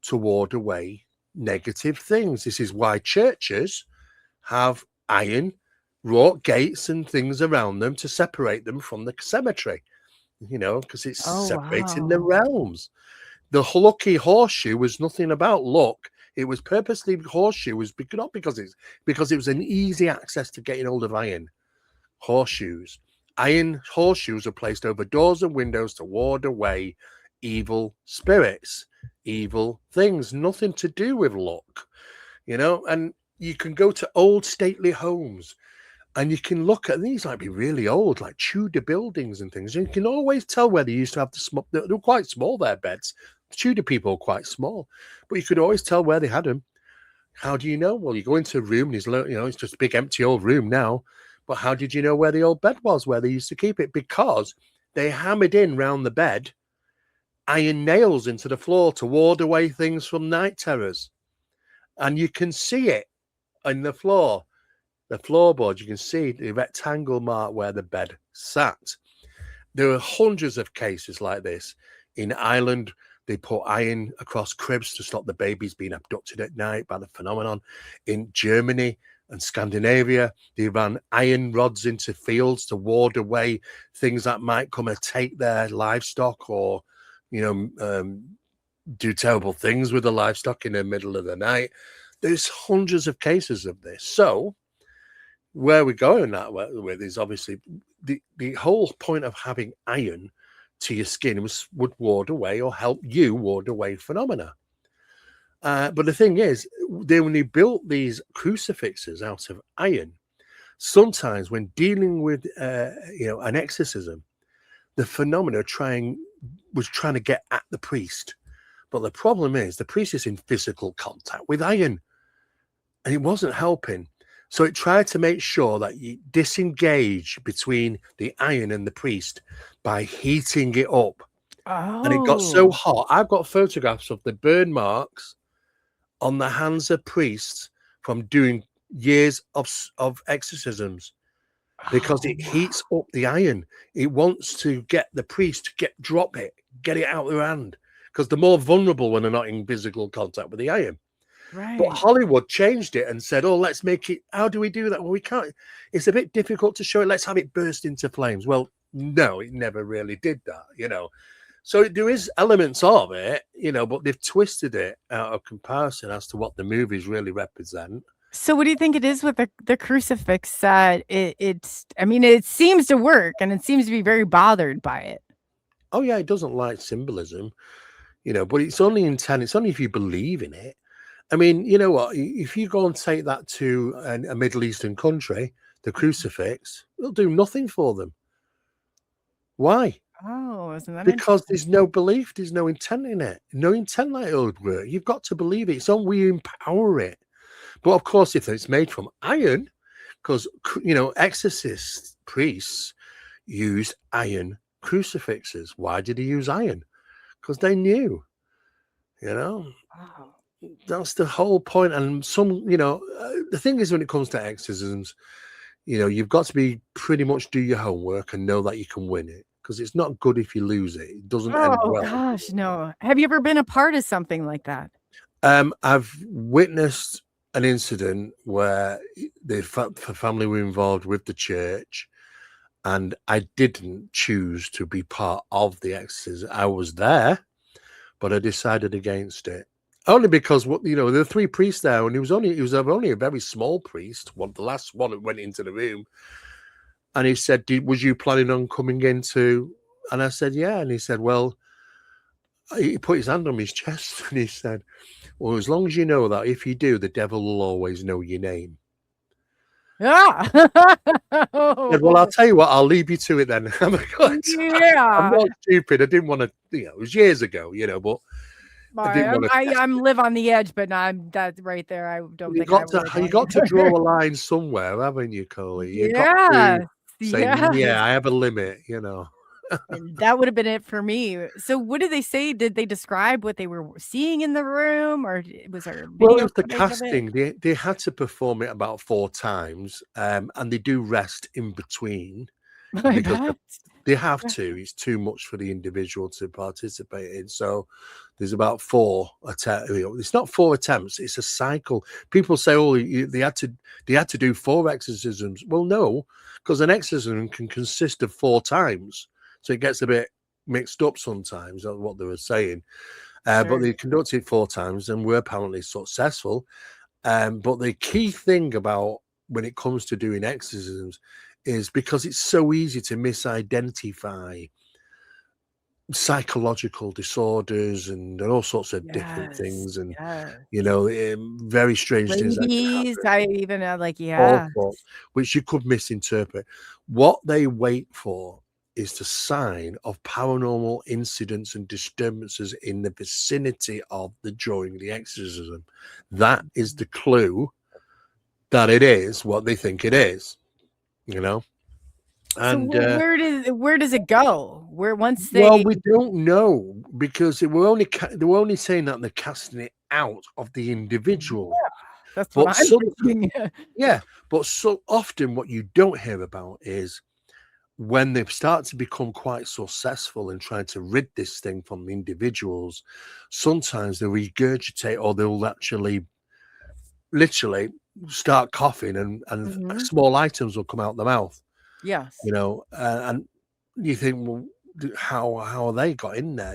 to ward away negative things. This is why churches have iron wrought gates and things around them to separate them from the cemetery, you know, because it's separating the realms. The lucky horseshoe was nothing about luck. It was purposely horseshoe, was not because it was an easy access to getting hold of iron. Horseshoes. Iron horseshoes are placed over doors and windows to ward away evil spirits, evil things, nothing to do with luck, you know. And you can go to old stately homes, and you can look at these, like, be really old, like Tudor buildings and things. And you can always tell where they used to have the small. They were quite small, their beds. Tudor people were quite small, but you could always tell where they had them. How do you know? Well, you go into a room, and it's just a big empty old room now. But how did you know where the old bed was, where they used to keep it? Because they hammered in round the bed iron nails into the floor to ward away things from night terrors. And you can see it in the floor. The floorboard, you can see the rectangle mark where the bed sat. There are hundreds of cases like this. In Ireland, they put iron across cribs to stop the babies being abducted at night by the phenomenon. In Germany and Scandinavia, they ran iron rods into fields to ward away things that might come and take their livestock, or, you know, do terrible things with the livestock in the middle of the night. There's hundreds of cases of this. So where we're going that with is obviously the whole point of having iron to your skin would ward away, or help you ward away phenomena. But the thing is, when they built these crucifixes out of iron, sometimes when dealing with an exorcism, the phenomena was trying to get at the priest. But the problem is, the priest is in physical contact with iron, and it wasn't helping. So it tried to make sure that you disengage between the iron and the priest by heating it up. And it got so hot. I've got photographs of the burn marks on the hands of priests from doing years of exorcisms, because it heats up the iron. It wants to get the priest to drop it, get it out of their hand, because they're more vulnerable when they're not in physical contact with the iron. Right. But Hollywood changed it and said, oh, let's make it. How do we do that? Well, we can't. It's a bit difficult to show it. Let's have it burst into flames. Well, no, it never really did that, you know. So there is elements of it, you know, but they've twisted it out of comparison as to what the movies really represent. So what do you think it is with the crucifix that it seems to work, and it seems to be very bothered by it? Oh, yeah, it doesn't like symbolism, you know, but it's only it's only if you believe in it. I mean, you know what? If you go and take that to a Middle Eastern country, the crucifix, it'll do nothing for them. Why? Oh, isn't that Because there's no belief, there's no intent in it. No intent like it would work. You've got to believe it. It's on we empower it. But of course, if it's made from iron, because, you know, exorcist priests use iron crucifixes. Why did he use iron? Because they knew, you know. Wow. That's the whole point. And the thing is, when it comes to exorcisms, you know, you've got to pretty much do your homework and know that you can win it. because it's not good if you lose it. It doesn't end Oh well. gosh, no. Have you ever been a part of something like that? I've witnessed an incident where the family were involved with the church, and I didn't choose to be part of the exorcism. I was there, but I decided against it. Only because there were 3 priests there, and he was only a very small priest, the last one that went into the room, and he said, "Was you planning on coming into?" And I said, "Yeah." And he said, "Well," he put his hand on his chest, and he said, "Well, as long as you know that if you do, the devil will always know your name." Yeah. Said, "Well, I'll tell you what, I'll leave you to it then." I'm like, I'm Yeah. not stupid. I didn't want to, it was years ago, but I didn't want to. I'm live on the edge, but that right there. I don't think I would. You got to draw a line somewhere, haven't you, Coley? You got Yeah. to say, Yeah. yeah, I have a limit, And that would have been it for me. So what did they say? Did they describe what they were seeing in the room, or was there Well, video it was the footage of it? casting. They had to perform it about 4 times, and they do rest in between I because bet. they have to. It's too much for the individual to participate in. So there's about 4 attempts. It's not 4 attempts. It's a cycle. People say, "Oh, they had to do 4 exorcisms." Well, no, because an exorcism can consist of 4 times, so it gets a bit mixed up sometimes. That's what they were saying. But Sure. they conducted 4 times and were apparently successful. But the key thing about when it comes to doing exorcisms is because it's so easy to misidentify psychological disorders and all sorts of different Yes. things, and Yes. very strange things that can Ladies, happen. I even All yeah. sorts, which you could misinterpret. What they wait for is the sign of paranormal incidents and disturbances in the vicinity of during the exorcism. That is the clue that it is what they think it is, So And where does it go? Where once well, they we don't know because they were only saying that they're casting it out of the individual. that's what But I'm some, thinking. yeah, but so often what you don't hear about is when they start to become quite successful in trying to rid this thing from the individuals. Sometimes they regurgitate, or they'll actually literally start coughing, and Mhm. small items will come out the mouth. Yes. And you think, well, how are they got in there?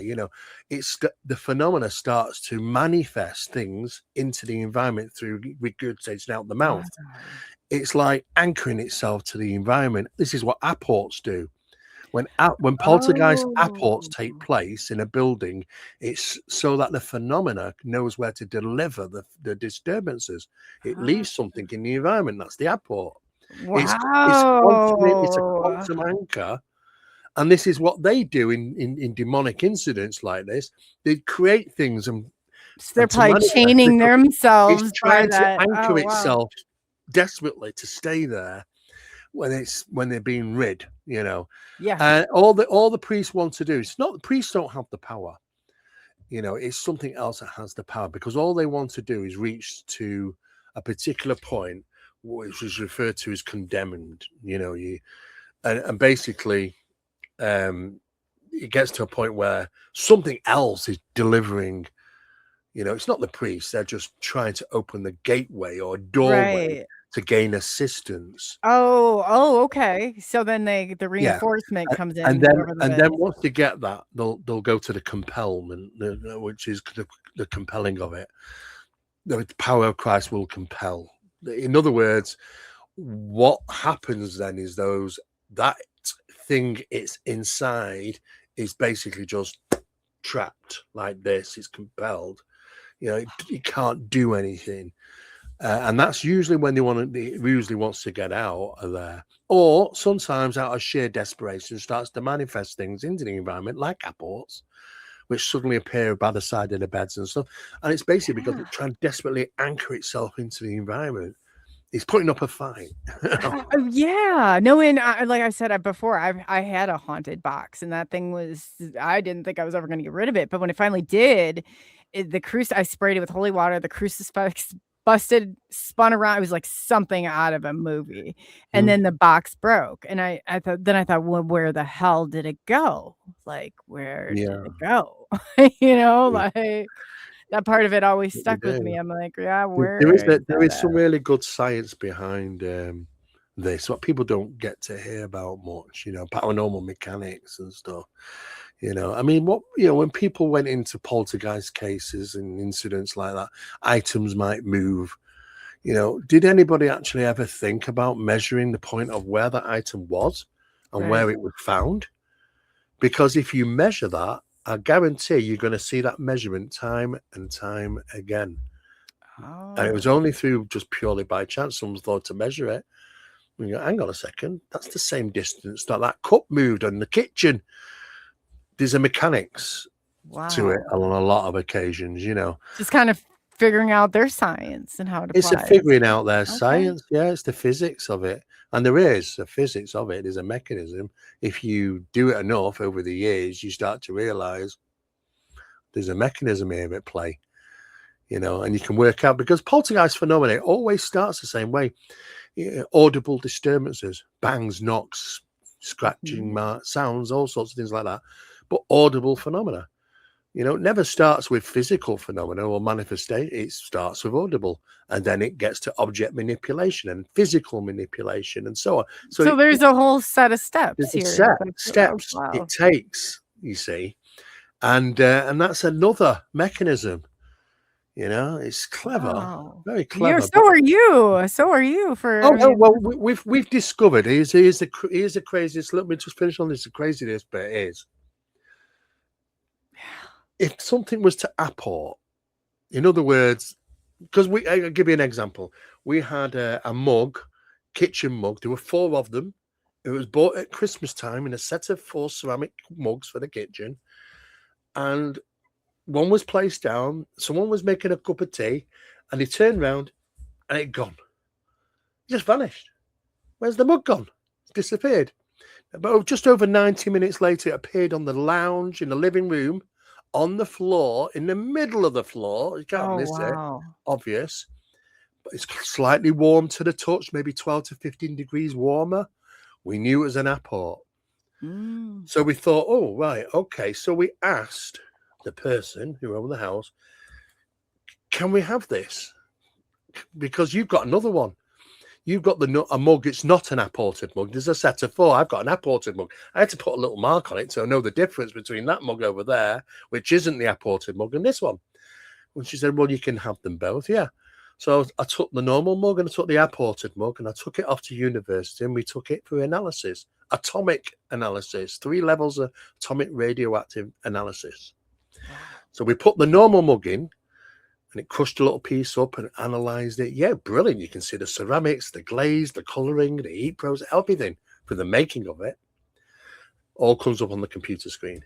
It's the phenomena starts to manifest things into the environment through regurgitation out the Wow. mouth. It's like anchoring itself to the environment. This is what apports do. When poltergeist apports take Oh. place in a building, it's so that the phenomena knows where to deliver the disturbances. It leaves something in the environment. That's the apport. It's a Wow. quantum anchor, and this is what they do in demonic incidents like this. They create things So they're and to probably manifest chaining because it's themselves by trying to that. anchor Oh, wow. itself desperately to stay there when they're being rid. Yeah. All the priests want to do. It's not the priests don't have the power. It's something else that has the power, because all they want to do is reach to a particular point, which is referred to as condemned. And basically, it gets to a point where something else is delivering. It's not the priest; they're just trying to open the gateway or doorway Right. to gain assistance. Oh, okay. So then the Yeah. reinforcement comes in, And then whoever that is. once they get that, they'll go to the compellment, which is the compelling of it. The power of Christ will compel. In other words, what happens then is that thing it's inside is basically just trapped like this. It's compelled. It can't do anything. And that's usually when it usually wants to get out of there. Or sometimes out of sheer desperation starts to manifest things into the environment, like apports, which suddenly appear by the side of the beds and stuff. And it's basically because it's trying to desperately anchor itself into the environment. It's putting up a fight. Yeah. No, and like I said before, I had a haunted box, and that thing was I didn't think I was ever going to get rid of it, but when I finally did, I sprayed it with holy water. The crucifix spun around. It was like something out of a movie. And Mm. then the box broke. And I thought, well, where the hell did it go? Like, where did Yeah, it go? You know, we, like that part of it always we stuck with me. do. I'm like, yeah, There is where is there that is some at? really good science behind this. What people don't get to hear about much, paranormal mechanics and stuff. I mean, when people went into poltergeist cases and incidents like that, items might move. Did anybody actually ever think about measuring the point of where that item was and Right. where it was found? Because if you measure that, I guarantee you're going to see that measurement time and time again. And it was Oh, only through just purely by chance someone thought to measure it. We go, hang on a second, that's the same distance that cup moved in the kitchen. There's a mechanics to it wow. on a lot of occasions, Just kind of figuring out their science and how it It's a applies. figuring out their Okay. science. Yeah, it's the physics of it. And there is a physics of it. There's a mechanism. If you do it enough over the years, you start to realize there's a mechanism here at play, and you can work out, because poltergeist phenomena always starts the same way. Audible disturbances, bangs, knocks, scratching marks, sounds, all sorts of things like that. But audible phenomena, never starts with physical phenomena or manifestation. It starts with audible, and then it gets to object manipulation and physical manipulation and so on. So there's a whole set of steps There's a here. set That's, steps oh, wow. it takes, you see, and that's another mechanism. It's clever, Wow. very clever. So are you. So are you. Oh no! I Well, mean, we've discovered. Here's the craziest. Let me just finish on this. The craziest bit is, if something was to apport, in other words, because I'll give you an example. We had a mug, kitchen mug. There were 4 of them. It was bought at Christmas time in a set of 4 ceramic mugs for the kitchen, and one was placed down. Someone was making a cup of tea, and he turned round, and it gone. It just vanished. Where's the mug gone? It's disappeared. But just over 90 minutes later, it appeared on the lounge in the living room, on the floor, in the middle of the floor. You can't miss it. wow. Obvious. But it's slightly warm to the touch, maybe 12 to 15 degrees warmer. We knew it was an apport. So we thought, oh, right, okay. So we asked the person who owned the house, can we have this? Because you've got another one. You've got a mug. It's not an apported mug. There's a set of 4. I've got an apported mug. I had to put a little mark on it to know the difference between that mug over there, which isn't the apported mug, and this one. And she said, well, you can have them both. Yeah. So I took the normal mug and I took the apported mug, and I took it off to university, and we took it for analysis, atomic analysis, 3 levels of atomic radioactive analysis. So we put the normal mug in, and it crushed a little piece up and analysed it. Yeah, brilliant. You can see the ceramics, the glaze, the colouring, the heat process, everything for the making of it. All comes up on the computer screen.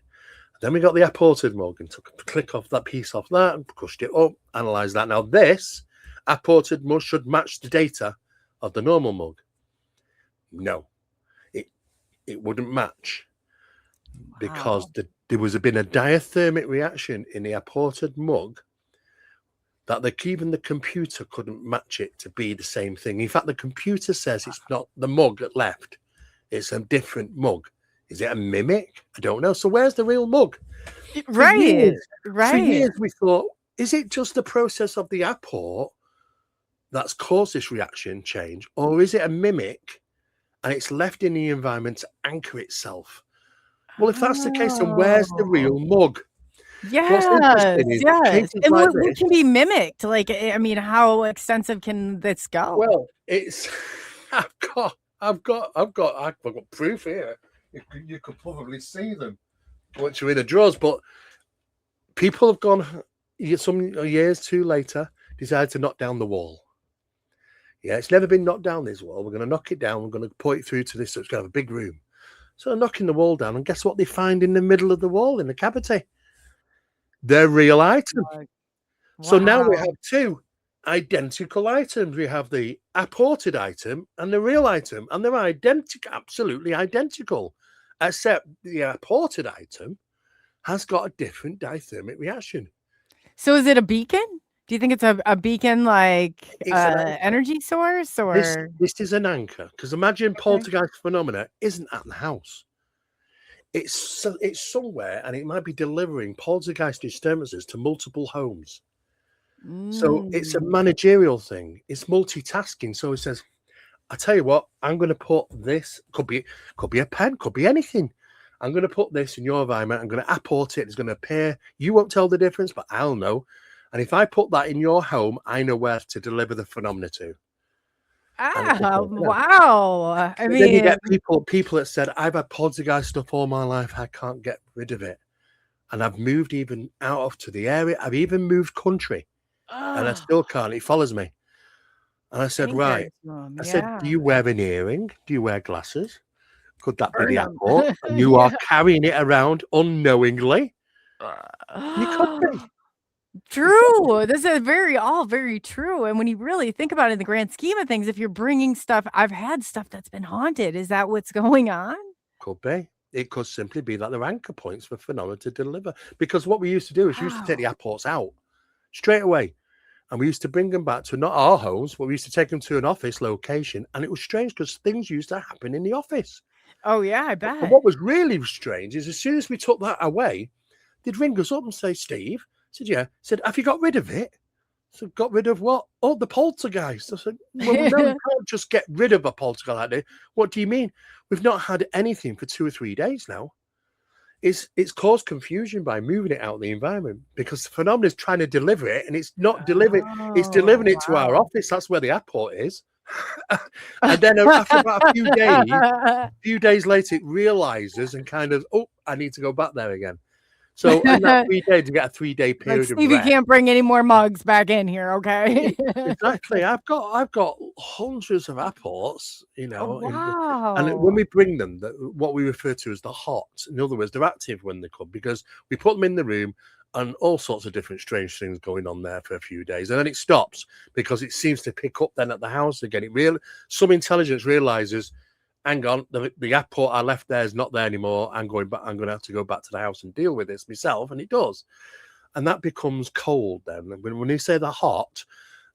Then we got the apported mug and took a click off that piece off that and crushed it up, analysed that. Now this apported mug should match the data of the normal mug. No, it wouldn't match, because there was been a diathermic reaction in the apported mug that even the computer couldn't match it to be the same thing. In fact, the computer says it's not the mug that left. It's a different mug. Is it a mimic? I don't know. So where's the real mug? Right. For years we thought, is it just the process of the apport that's caused this reaction change? Or is it a mimic and it's left in the environment to anchor itself? Well, if that's the case, then where's the real mug? What's interesting is cases And like what this. can be mimicked? Like, I mean, how extensive can this go? Well, it's I've got proof here. You could probably see them once you're in the drawers, but people have gone some years too later, decided to knock down the wall. Yeah, it's never been knocked down, this wall. We're going to knock it down. We're going to put it through to this. So it's going to have a big room. So they're knocking the wall down, and guess what they find in the middle of the wall in the cavity? Their real item. Wow. So now we have 2 identical items. We have the apported item and the real item, and they're identical, absolutely identical, except the apported item has got a different diathermic reaction. So is it a beacon? Do you think it's a beacon, like, It's an anchor. energy source, This or this is an anchor, because imagine okay. poltergeist phenomena isn't at the house. It's somewhere, and it might be delivering poltergeist disturbances to multiple homes. So it's a Mm. managerial thing. It's multitasking. So it says, I tell you what, I'm going to put this, could be a pen, could be anything. I'm going to put this in your environment. I'm going to apport it. It's going to appear. You won't tell the difference, but I'll know. And if I put that in your home, I know where to deliver the phenomena to. And it's just Ah, like, wow. I but then you mean, get people that said, I've had poltergeist stuff all my life. I can't get rid of it. And I've moved even out of to the area. I've even moved country, and I oh, still can't. It follows me. And I said, anchor right. to 'em, I said, yeah. do you wear an earring? Do you wear glasses? Could that be Burn the 'em. apport? And you are Yeah. carrying it around unknowingly? You could be. You could be. True. This is all very true, and when you really think about it in the grand scheme of things, if you're bringing stuff I've had stuff that's been haunted. Is that what's going on? Could be. It could simply be that they're anchor points for phenomena to deliver. Because what we used to do is we used to take the Wow. apports out straight away. And we used to bring them back to not our homes, but we used to take them to an office location. And it was strange because things used to happen in the office. Oh, yeah, I And bet. what was really strange is as soon as we took that away, they'd ring us up and say, Steve, I said, yeah. I said, have you got rid of it? I said, got rid of what? Oh, the poltergeist. I said, well, no, you can't just get rid of a poltergeist like this. What do you mean? We've not had anything for 2 or 3 days now. It's caused confusion by moving it out of the environment because the phenomenon is trying to deliver it and it's not delivering. It's delivering Oh, it to our wow. office. That's where the apport is. And then after about a few days later, it realizes and kind of, oh, I need to go back there again. So in that 3 days, you get a 3-day Like, period of "Steve, you rest. can't bring any more mugs back in here, okay?" Exactly. I've got hundreds of apports, Oh, and when wow. we bring them, what we refer to as the hot, in other words, they're active when they come because we put them in the room and all sorts of different strange things going on there for a few days, and then it stops because it seems to pick up then at the house again. Some intelligence realizes, hang on, the apport I left there is not there anymore. I'm going back. I'm going to have to go back to the house and deal with this myself, and it does. And that becomes cold then. When you say they're hot,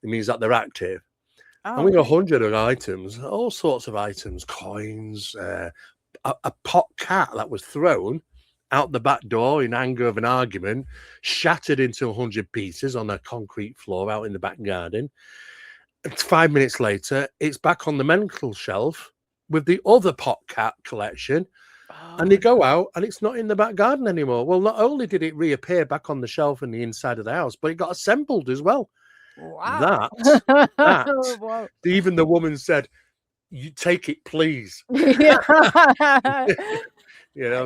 it means that they're active. Oh, And we got okay. 100 of items, all sorts of items, coins, a pot cat that was thrown out the back door in anger of an argument, shattered into 100 pieces on a concrete floor out in the back garden. 5 minutes later, it's back on the mental shelf with the other pot cat collection. And they Oh, go out and it's not in the back garden anymore. Well, not only did it reappear back on the shelf in the inside of the house, but it got assembled as well. wow. That, that, Whoa. even the woman said, you take it, please. Yeah.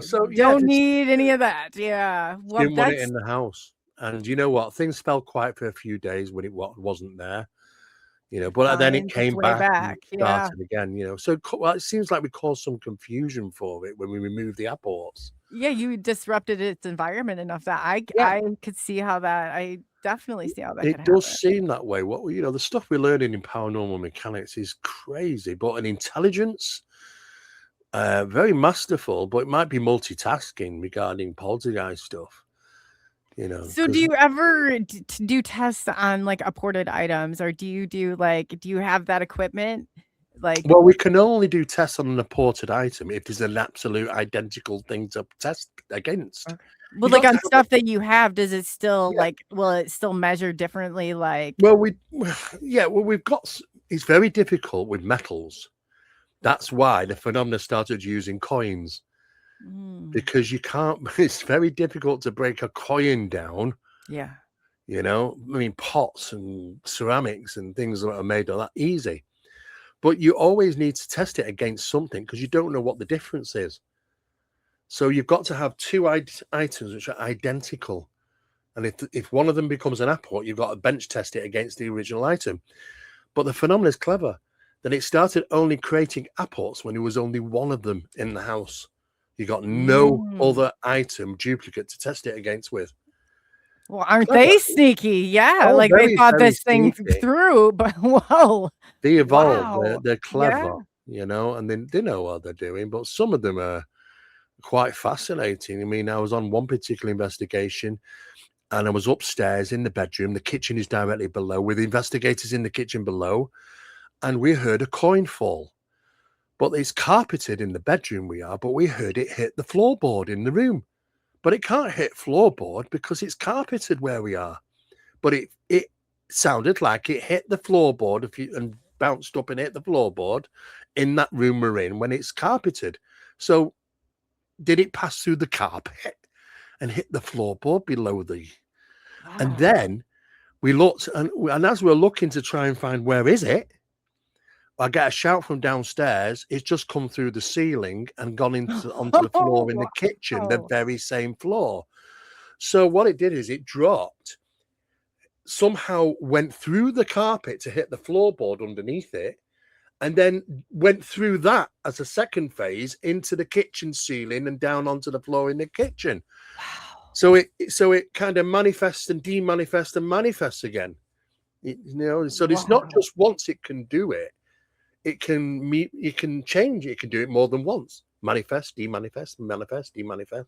So yeah, Don't just need any of that, yeah. Well, didn't want it that's in the house. And you know what? Things fell quiet for a few days when it wasn't there. But then it finds its came way back and back, yeah. started again. So well, it seems like we caused some confusion for it when we removed the apports. Yeah, you disrupted its environment enough that Yeah. I could see how that I definitely see how that could It does happen. seem that way. The stuff we're learning in paranormal mechanics is crazy, but an intelligence, very masterful, but it might be multitasking regarding poltergeist stuff, So do because, you ever do tests on, like, apported items, or do you have that equipment? Like, well, we can only do tests on an apported item if there's an absolute identical thing to test against. okay. Well, You like, got to on have it. stuff that you have, does it still, Yeah. like will it still measure differently, like Well, we've got, it's very difficult with metals. That's why the phenomena started using coins. Mm, Because you can't, it's very difficult to break a coin down, yeah. I mean, pots and ceramics and things that are made of that easy. But you always need to test it against something because you don't know what the difference is. So you've got to have two items which are identical. And if one of them becomes an apport, you've got to bench test it against the original item. But the phenomenon is clever. That it started only creating apports when there was only one of them in the house. You got no Mm. other item duplicate to test it against with. Well, aren't Clever. they sneaky? Yeah, Oh, like, they very, thought very this thing sneaky. through, but whoa. They evolved. Wow. They're Yeah. clever, and they know what they're doing. But some of them are quite fascinating. I mean, I was on one particular investigation. and I was upstairs in the bedroom. The kitchen is directly below, with investigators in the kitchen below, and we heard a coin fall. But it's carpeted in the bedroom we are, but we heard it hit the floorboard in the room. But it can't hit floorboard because it's carpeted where we are. But it sounded like it hit the floorboard and bounced up and hit the floorboard in that room we're in when it's carpeted. So did it pass through the carpet and hit the floorboard below the... Wow. And then we looked, and as we're looking to try and find where is it, I get a shout from downstairs. It's just come through the ceiling and gone onto the floor in the kitchen, the very same floor. So what it did is it dropped, somehow went through the carpet to hit the floorboard underneath it, and then went through that as a second phase into the kitchen ceiling and down onto the floor in the kitchen. Wow. So it kind of manifests and demanifests and manifests again. So it's not just once it can do it. It can change. It can do it more than once. Manifest, demanifest, manifest, demanifest.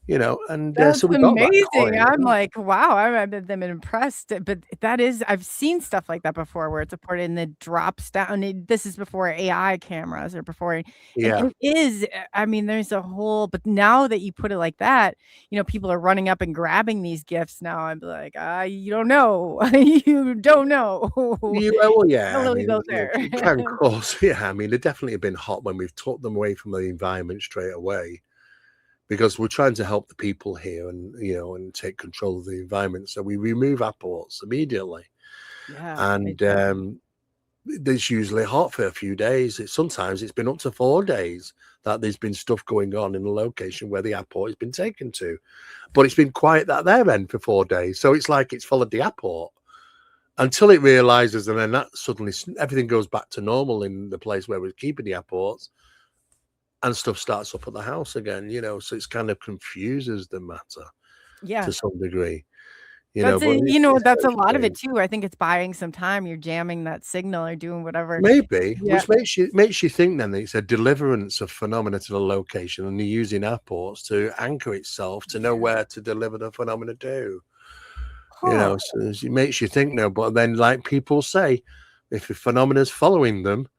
And That's so we got that amazing. coin. I'm like, wow, I've been impressed. But I've seen stuff like that before where it's reported and it drops down. This is before AI cameras or before. And it is, I mean, there's a whole, but now that you put it like that, people are running up and grabbing these gifts now. I'm like, you don't know. You don't know. Well, yeah. Don't I really mean, go there. it can cause, yeah. I mean, they've definitely been hot when we've took them away from the environment straight away, because we're trying to help the people here and take control of the environment. So we remove apports immediately. Yeah. And it's usually hot for a few days. Sometimes it's been up to 4 days that there's been stuff going on in the location where the apport has been taken to. But it's been quiet at their end for 4 days. So it's like it's followed the apport until it realizes, and then that suddenly everything goes back to normal in the place where we're keeping the apports. And stuff starts up at the house again, so it's kind of confuses the matter to some degree. That's It's a lot of it too. I think it's buying some time. You're jamming that signal or doing whatever. Maybe, Yeah. which makes you think then that it's a deliverance of phenomena to the location, and you're using apports to anchor itself to know where to deliver the phenomena to. So it makes you think now. But then, like people say, if the phenomena is following them,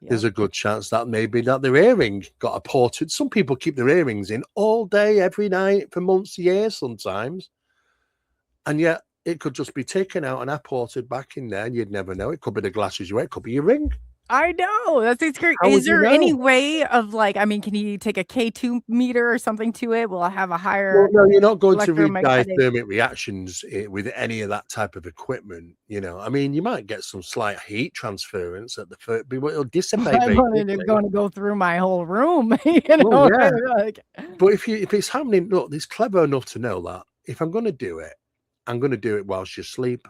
there's a good chance that maybe that their earring got apported. Some people keep their earrings in all day, every night, for months, years sometimes. And yet it could just be taken out and apported back in there, and you'd never know. It could be the glasses you wear. It could be your ring. I know. That's great. How Is would you there any know? way of can you take a K2 meter or something to it? Will I have a higher Well, no, you're not going to read electromagnetic? diathermic reactions with any of that type of equipment. I mean, you might get some slight heat transference at the first, but it'll dissipate I'm very going quickly. to go through my whole room. Well, yeah. Like, But if it's happening, look, it's clever enough to know that if I'm going to do it, I'm going to do it whilst you sleep.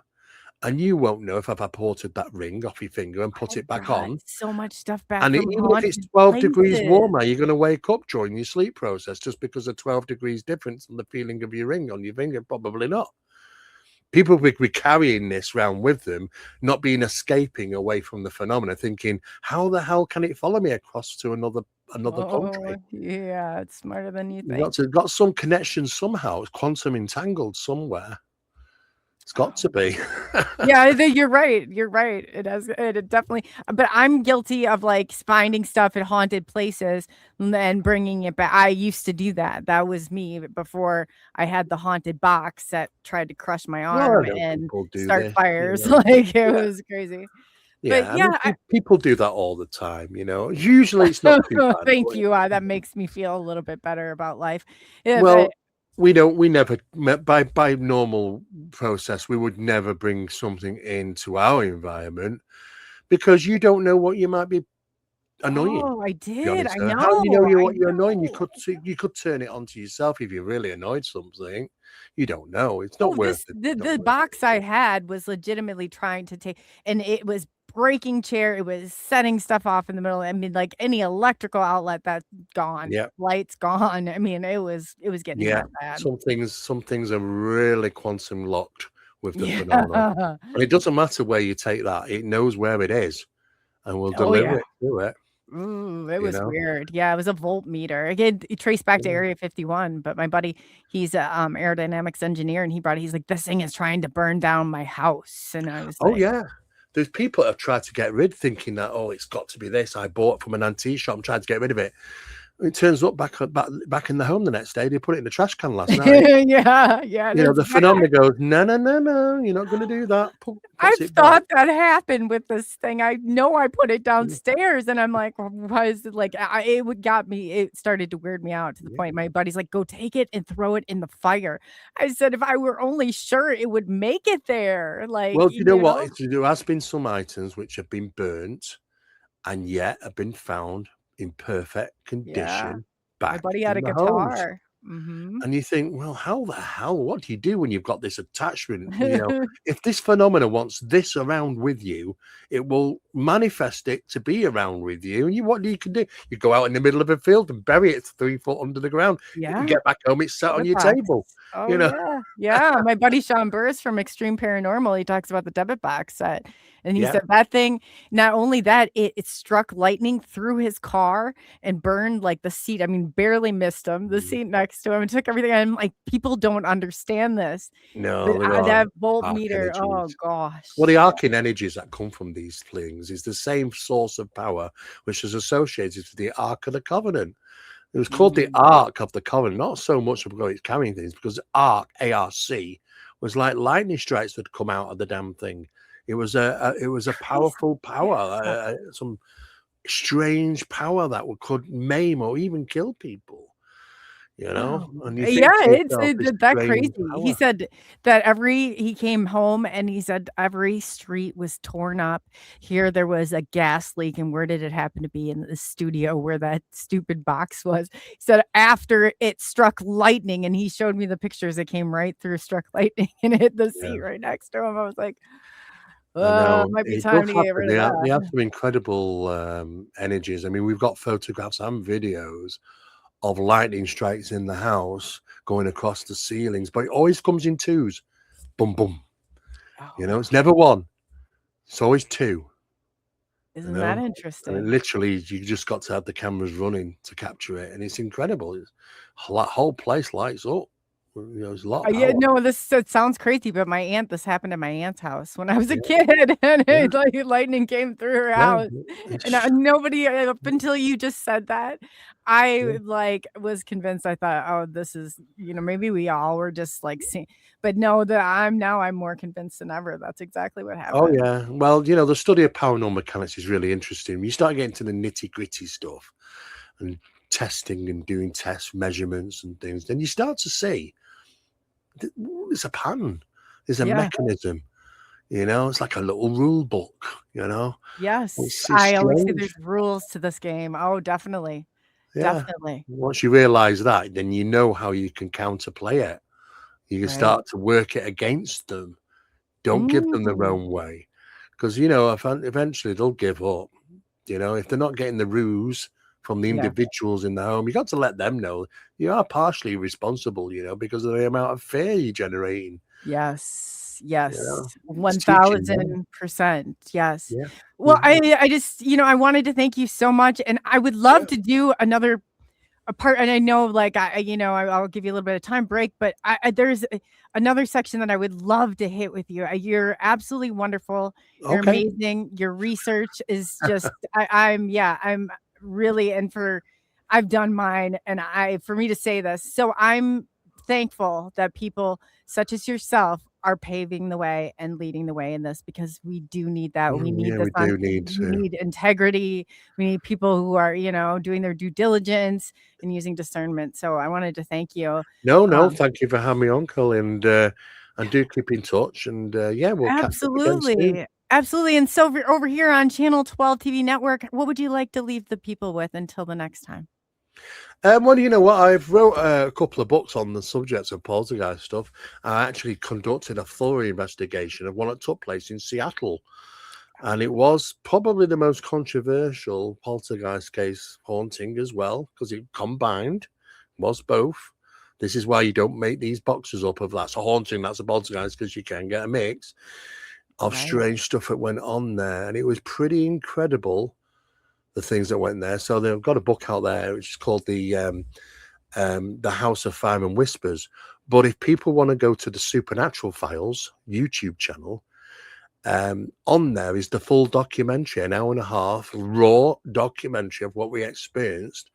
And you won't know if I've apported that ring off your finger and put it back on. so much stuff back And from even if it's haunted 12 degrees places. warmer, you're going to wake up during your sleep process just because of 12 degrees difference in the feeling of your ring on your finger. Probably not. People will be carrying this around with them, not being escaping away from the phenomena, thinking, how the hell can it follow me across to another country? Yeah, it's smarter than you think. You've got some connection somehow. It's quantum entangled somewhere. It's got to be. Yeah, you're right. You're right. It definitely. But I'm guilty of finding stuff at haunted places and bringing it back. I used to do that. That was me before I had the haunted box that tried to crush my arm and start fires. It was crazy. Yeah, but yeah, people do that all the time. Usually it's not too bad. Thank you. That makes me feel a little bit better about life. Yeah, well. We never, by normal process, we would never bring something into our environment because you don't know what you might be annoying. Oh, I did. I know. How do you know what you're annoying? You could turn it onto yourself if you really annoyed something. You don't know. It's not worth it. The box I had was legitimately trying to take, and it was breaking chair. It was setting stuff off in the middle. I mean, any electrical outlet that's gone. Yeah, lights gone. I mean, it was getting that bad. Some things are really quantum locked with the phenomenon, and it doesn't matter where you take that. It knows where it is, and will deliver it to it. Ooh, it you was know? weird. Yeah, it was a voltmeter. Again, it traced back to Yeah. Area 51, but my buddy, he's a aerodynamics engineer, and he's like, this thing is trying to burn down my house. And I was Oh, like, yeah. There's people that have tried to get rid thinking that, oh, it's got to be this. I bought it from an antique shop. I'm trying to get rid of it. It turns up back in the home the next day. They put it in the trash can last night. yeah, You know, there's the phenomena goes, no, no, no, no, you're not going to do that. Puts I've it back. thought that happened with this thing. I know I put it Yeah. downstairs, and I'm like, why is it like got me? It started to weird me out to the Yeah. point my buddy's like, go take it and throw it in the fire. I said, if I were only sure it would make it there, like, Well, do you know what? There has been some items which have been burnt and yet have been found in perfect Yeah. condition My back buddy had in a the homes. guitar. Mhm. And you think, well, how the hell? What do you do when you've got this attachment? You know, if this phenomena wants this around with you, it will manifest it to be around with you. And what you can do? You go out in the middle of a field and bury it 3 foot under the ground. You Yeah. get back home, it's sat on Debit your box. table. Oh, You know, yeah. Yeah, my buddy Sean Burris from Extreme Paranormal, he talks about the debit box set, and he yeah. said that thing not only that, it struck lightning through his car and burned, like, the seat. I mean, barely missed him, the seat next to him, and took everything. I'm like, people don't understand this, but, No, there are that arc voltmeter, oh energies. Well, gosh. the Yeah. arcing energies that come from these things is the same source of power which is associated to the Ark of the Covenant. It was called the Mm. Ark of the Covenant, not so much because it's carrying things, because Ark, ARC, was like lightning strikes that come out of the damn thing. It was a powerful power, some strange power that could maim or even kill people. You know, and you Yeah, think to it's yourself, this that strange crazy. He power. said that he came home and he said every street was torn up. Here there was a gas leak, and where did it happen to be? In the studio where that stupid box was. He said after it struck lightning, and he showed me the pictures, it came right through, struck lightning, and hit the Yeah. seat right next to him. I was like, I know might be it time does to get happen. rid of They have that. some incredible energies. I mean, we've got photographs and videos of lightning strikes in the house going across the ceilings, but it always comes in twos. Boom, boom. You know, Oh, it's never one. It's always two. You isn't that know, and it interesting? literally, you just got to have the cameras running to capture it, and it's incredible. It's whole place lights up. You know, there's a lot of Yeah, power. no, it sounds crazy, but this happened at my aunt's house when I was a Yeah, kid, and yeah, like lightning came through her yeah. house, and It's nobody up until you just said that, I like was convinced. I thought, oh, this is maybe we all were just like seeing, but no, I'm more convinced than ever. That's exactly what Oh happened. yeah. Well, you know, the study of paranormal mechanics is really interesting. When you start getting to the nitty-gritty stuff and testing and doing test measurements and things, then you start to see there's a pattern, there's a Yeah. mechanism, you know, it's like a little rule book, you know. Yes, It's I always say strange. there's rules to this game. Oh, definitely, Yeah. definitely. Once you realize that, then you know how you can counterplay it. You can Right. start to work it against them. Don't give them their Mm. own way. Because you know, eventually they'll give up. You know, if they're not getting the ruse from the Yeah. individuals in the home, you got to let them know you are partially responsible, you know, because of the amount of fear you're generating. Yes, You know, yes, it's teaching them. 1000%, yes. Yeah. Well, Mhm. I just I wanted to thank you so much, and I would Yeah. love to do another a part, and I know, like, I'll give you a little bit of time break, but there's another section that I would love to hit with you. You're absolutely wonderful. You're Okay. amazing. Your research is just, I'm really, I've done mine, and for me to say this, so I'm thankful that people such as yourself are paving the way and leading the way in this, because we do need that. We need Yeah, this we do need we to. need integrity. We need people who are, doing their due diligence and using discernment. So I wanted to thank you. No, no, Um, thank you for having me on, Coley, and do keep in touch, and yeah, we'll catch up again soon. Absolutely. Absolutely. And so over here on Channel 12 TV Network, what would you like to leave the people with until the next time? Well, you know what? I've wrote a couple of books on the subject of poltergeist stuff. I actually conducted a thorough investigation of one that took place in Seattle, and it was probably the most controversial poltergeist case haunting as well, because it combined, was both. This is why you don't make these boxes up of that's a haunting, that's a poltergeist, because you can get a mix of Right. strange stuff that went on there, and it was pretty incredible the things that went there. So they've got a book out there which is called the House of Fire and Whispers. But if people want to go to the Supernatural Files YouTube channel, on there is the full documentary, an hour and a half raw documentary of what we experienced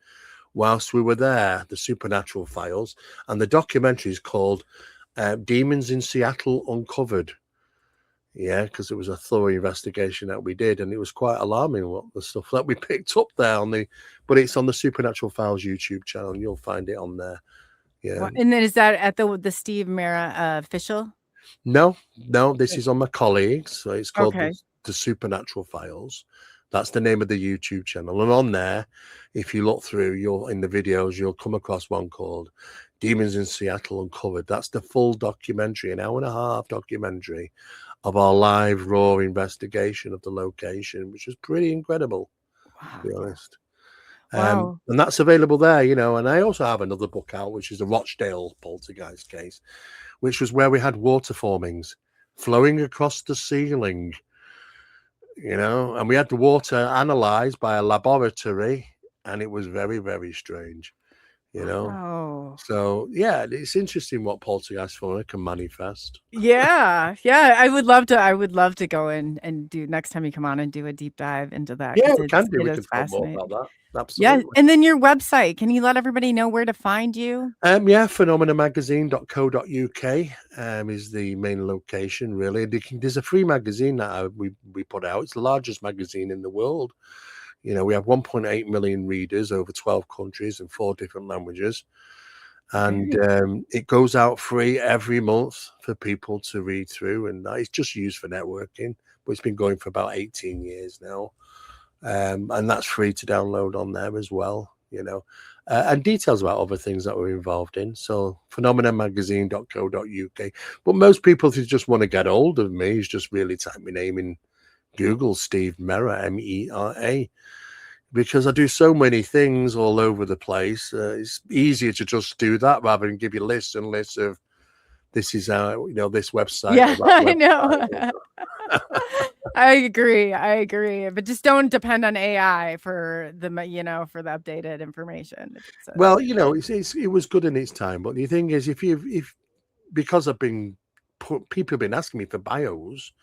whilst we were there, the Supernatural Files. And the documentary is called Demons in Seattle Uncovered. Yeah, because it was a thorough investigation that we did, and it was quite alarming what the stuff that we picked up there but it's on the Supernatural Files YouTube channel, and you'll find it on there. Yeah. And then is that at the Steve Mera official? No, this is on my colleagues. So it's called the Supernatural Files. That's the name of the YouTube channel. And on there, if you look through, in the videos, you'll come across one called Demons in Seattle Uncovered. That's the full documentary, an hour and a half documentary of our live raw investigation of the location, which was pretty incredible, to be honest. Wow. And that's available there, and I also have another book out, which is the Rochdale poltergeist case, which was where we had water formings flowing across the ceiling, and we had the water analyzed by a laboratory, and it was very, very strange, Wow. So yeah, it's interesting what poltergeist phenomena can manifest. Yeah, I would love to go in and do next time you come on and do a deep dive into that. Yeah, we can It do. We is can talk more fascinating. about that. Absolutely. Yeah, and then your website. Can you let everybody know where to find you? phenomenamagazine.co.uk is the main location, really. There's a free magazine that we put out. It's the largest magazine in the world. We have 1.8 million readers over 12 countries and 4 different languages. And it goes out free every month for people to read through. And it's just used for networking, but it's been going for about 18 years now. And that's free to download on there as well, and details about other things that we're involved in. So phenomenamagazine.co.uk. But most people who just want to get hold of me is just really type my name in Google, Steve Mera, Mera, because I do so many things all over the place. It's easier to just do that rather than give you lists and lists of this is how, this website. Yeah, I know. Website. I agree. But just don't depend on AI for the updated information. Well, it was good in its time, but the thing is, because people have been asking me for bios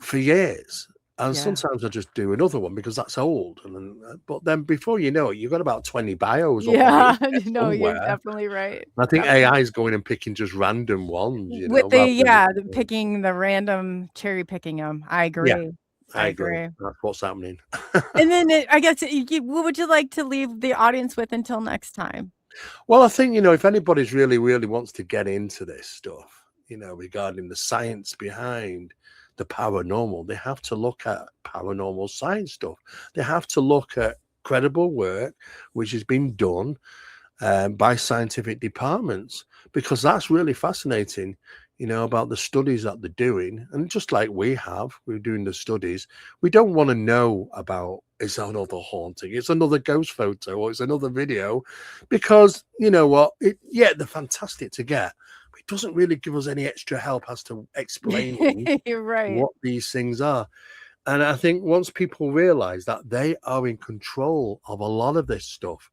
for years, and sometimes I just do another one because that's old, but then before you know it, you've got about 20 bios. Yeah, no, you're definitely right. I think AI is going and picking just random ones, with picking the random cherry picking them. I agree. Yeah, I agree. That's what's happening. And then I guess what would you like to leave the audience with until next time? Well, I think, if anybody's really, really wants to get into this stuff, regarding the science behind the paranormal, they have to look at paranormal science stuff. They have to look at credible work which has been done by scientific departments, because that's really fascinating, about the studies that they're doing. And just like we're doing the studies, we don't want to know about it's another haunting, it's another ghost photo, or it's another video, because you know what, they're fantastic to get, but it doesn't really give us any extra help as to explaining what these things are. And I think once people realize that they are in control of a lot of this stuff,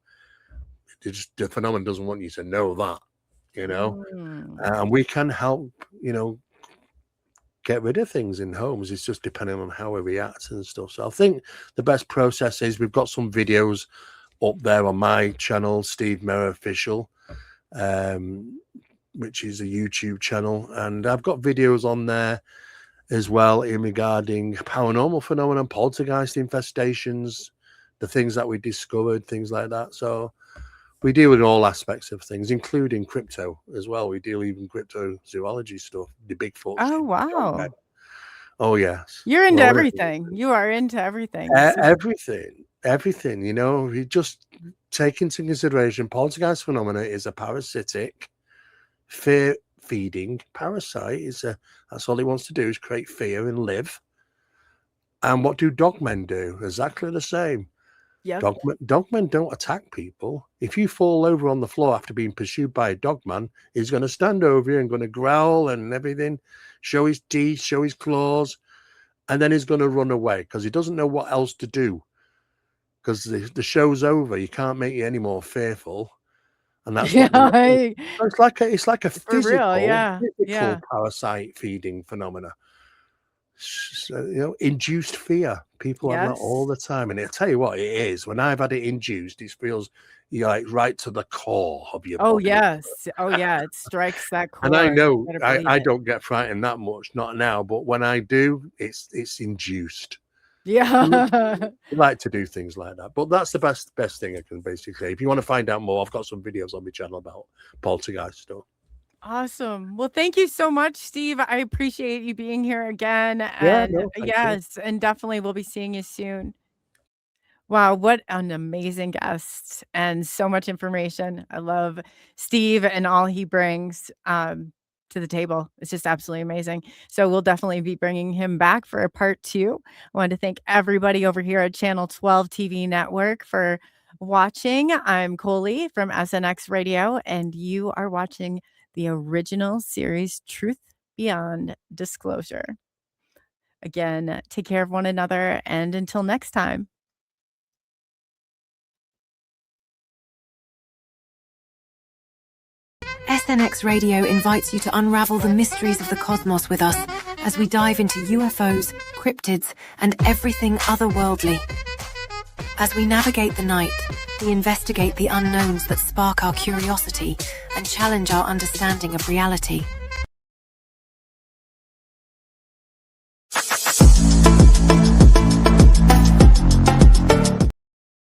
the phenomenon doesn't want you to know that, and we can help, get rid of things in homes. It's just depending on how we react and stuff. So I think the best process is we've got some videos up there on my channel, Steve Mera Official, which is a YouTube channel, and I've got videos on there as well in regarding paranormal phenomenon, poltergeist infestations, the things that we discovered, things like that. So we deal with all aspects of things, including crypto as well. We deal even cryptozoology stuff, the Bigfoot. Oh, wow. Oh, yes. You're into everything. You are into everything. Everything, you just take into consideration poltergeist phenomena is a parasitic, fear-feeding parasite. That's all it wants to do, is create fear and live. And what do dogmen do? Exactly the same. Yep. Dogmen don't attack people. If you fall over on the floor after being pursued by a dogman, he's going to stand over you and going to growl and everything, show his teeth, show his claws, and then he's going to run away because he doesn't know what else to do. because the show's over. You can't make you any more fearful, and that's Yeah, what it's like a for real. Yeah. physical Yeah. parasite feeding phenomena. So, induced fear. People have that all Yes. the time, and I'll tell you what it is. When I've had it induced, it feels like right to the core of your Oh, body. yes. Oh, yeah. It strikes that And I chord. know You better believe I it. don't get frightened that much, not now, but when I do, it's induced. Yeah. I like to do things like that, but that's the best thing I can basically say. If you want to find out more, I've got some videos on my channel about poltergeist stuff. Awesome. Well, thank you so much, Steve. I appreciate you being here again. Yeah, And no, thank you. yes, and definitely we'll be seeing you soon. Wow, what an amazing guest and so much information. I love Steve and all he brings to the table. It's just absolutely amazing. So we'll definitely be bringing him back for a part 2. I wanted to thank everybody over here at Channel 12 TV Network for watching. I'm Coley from SNX Radio, and you are watching the original series Truth Beyond Disclosure. Again, take care of one another, and until next time. SNX Radio invites you to unravel the mysteries of the cosmos with us as we dive into UFOs, cryptids, and everything otherworldly. As we navigate the night, we investigate the unknowns that spark our curiosity and challenge our understanding of reality.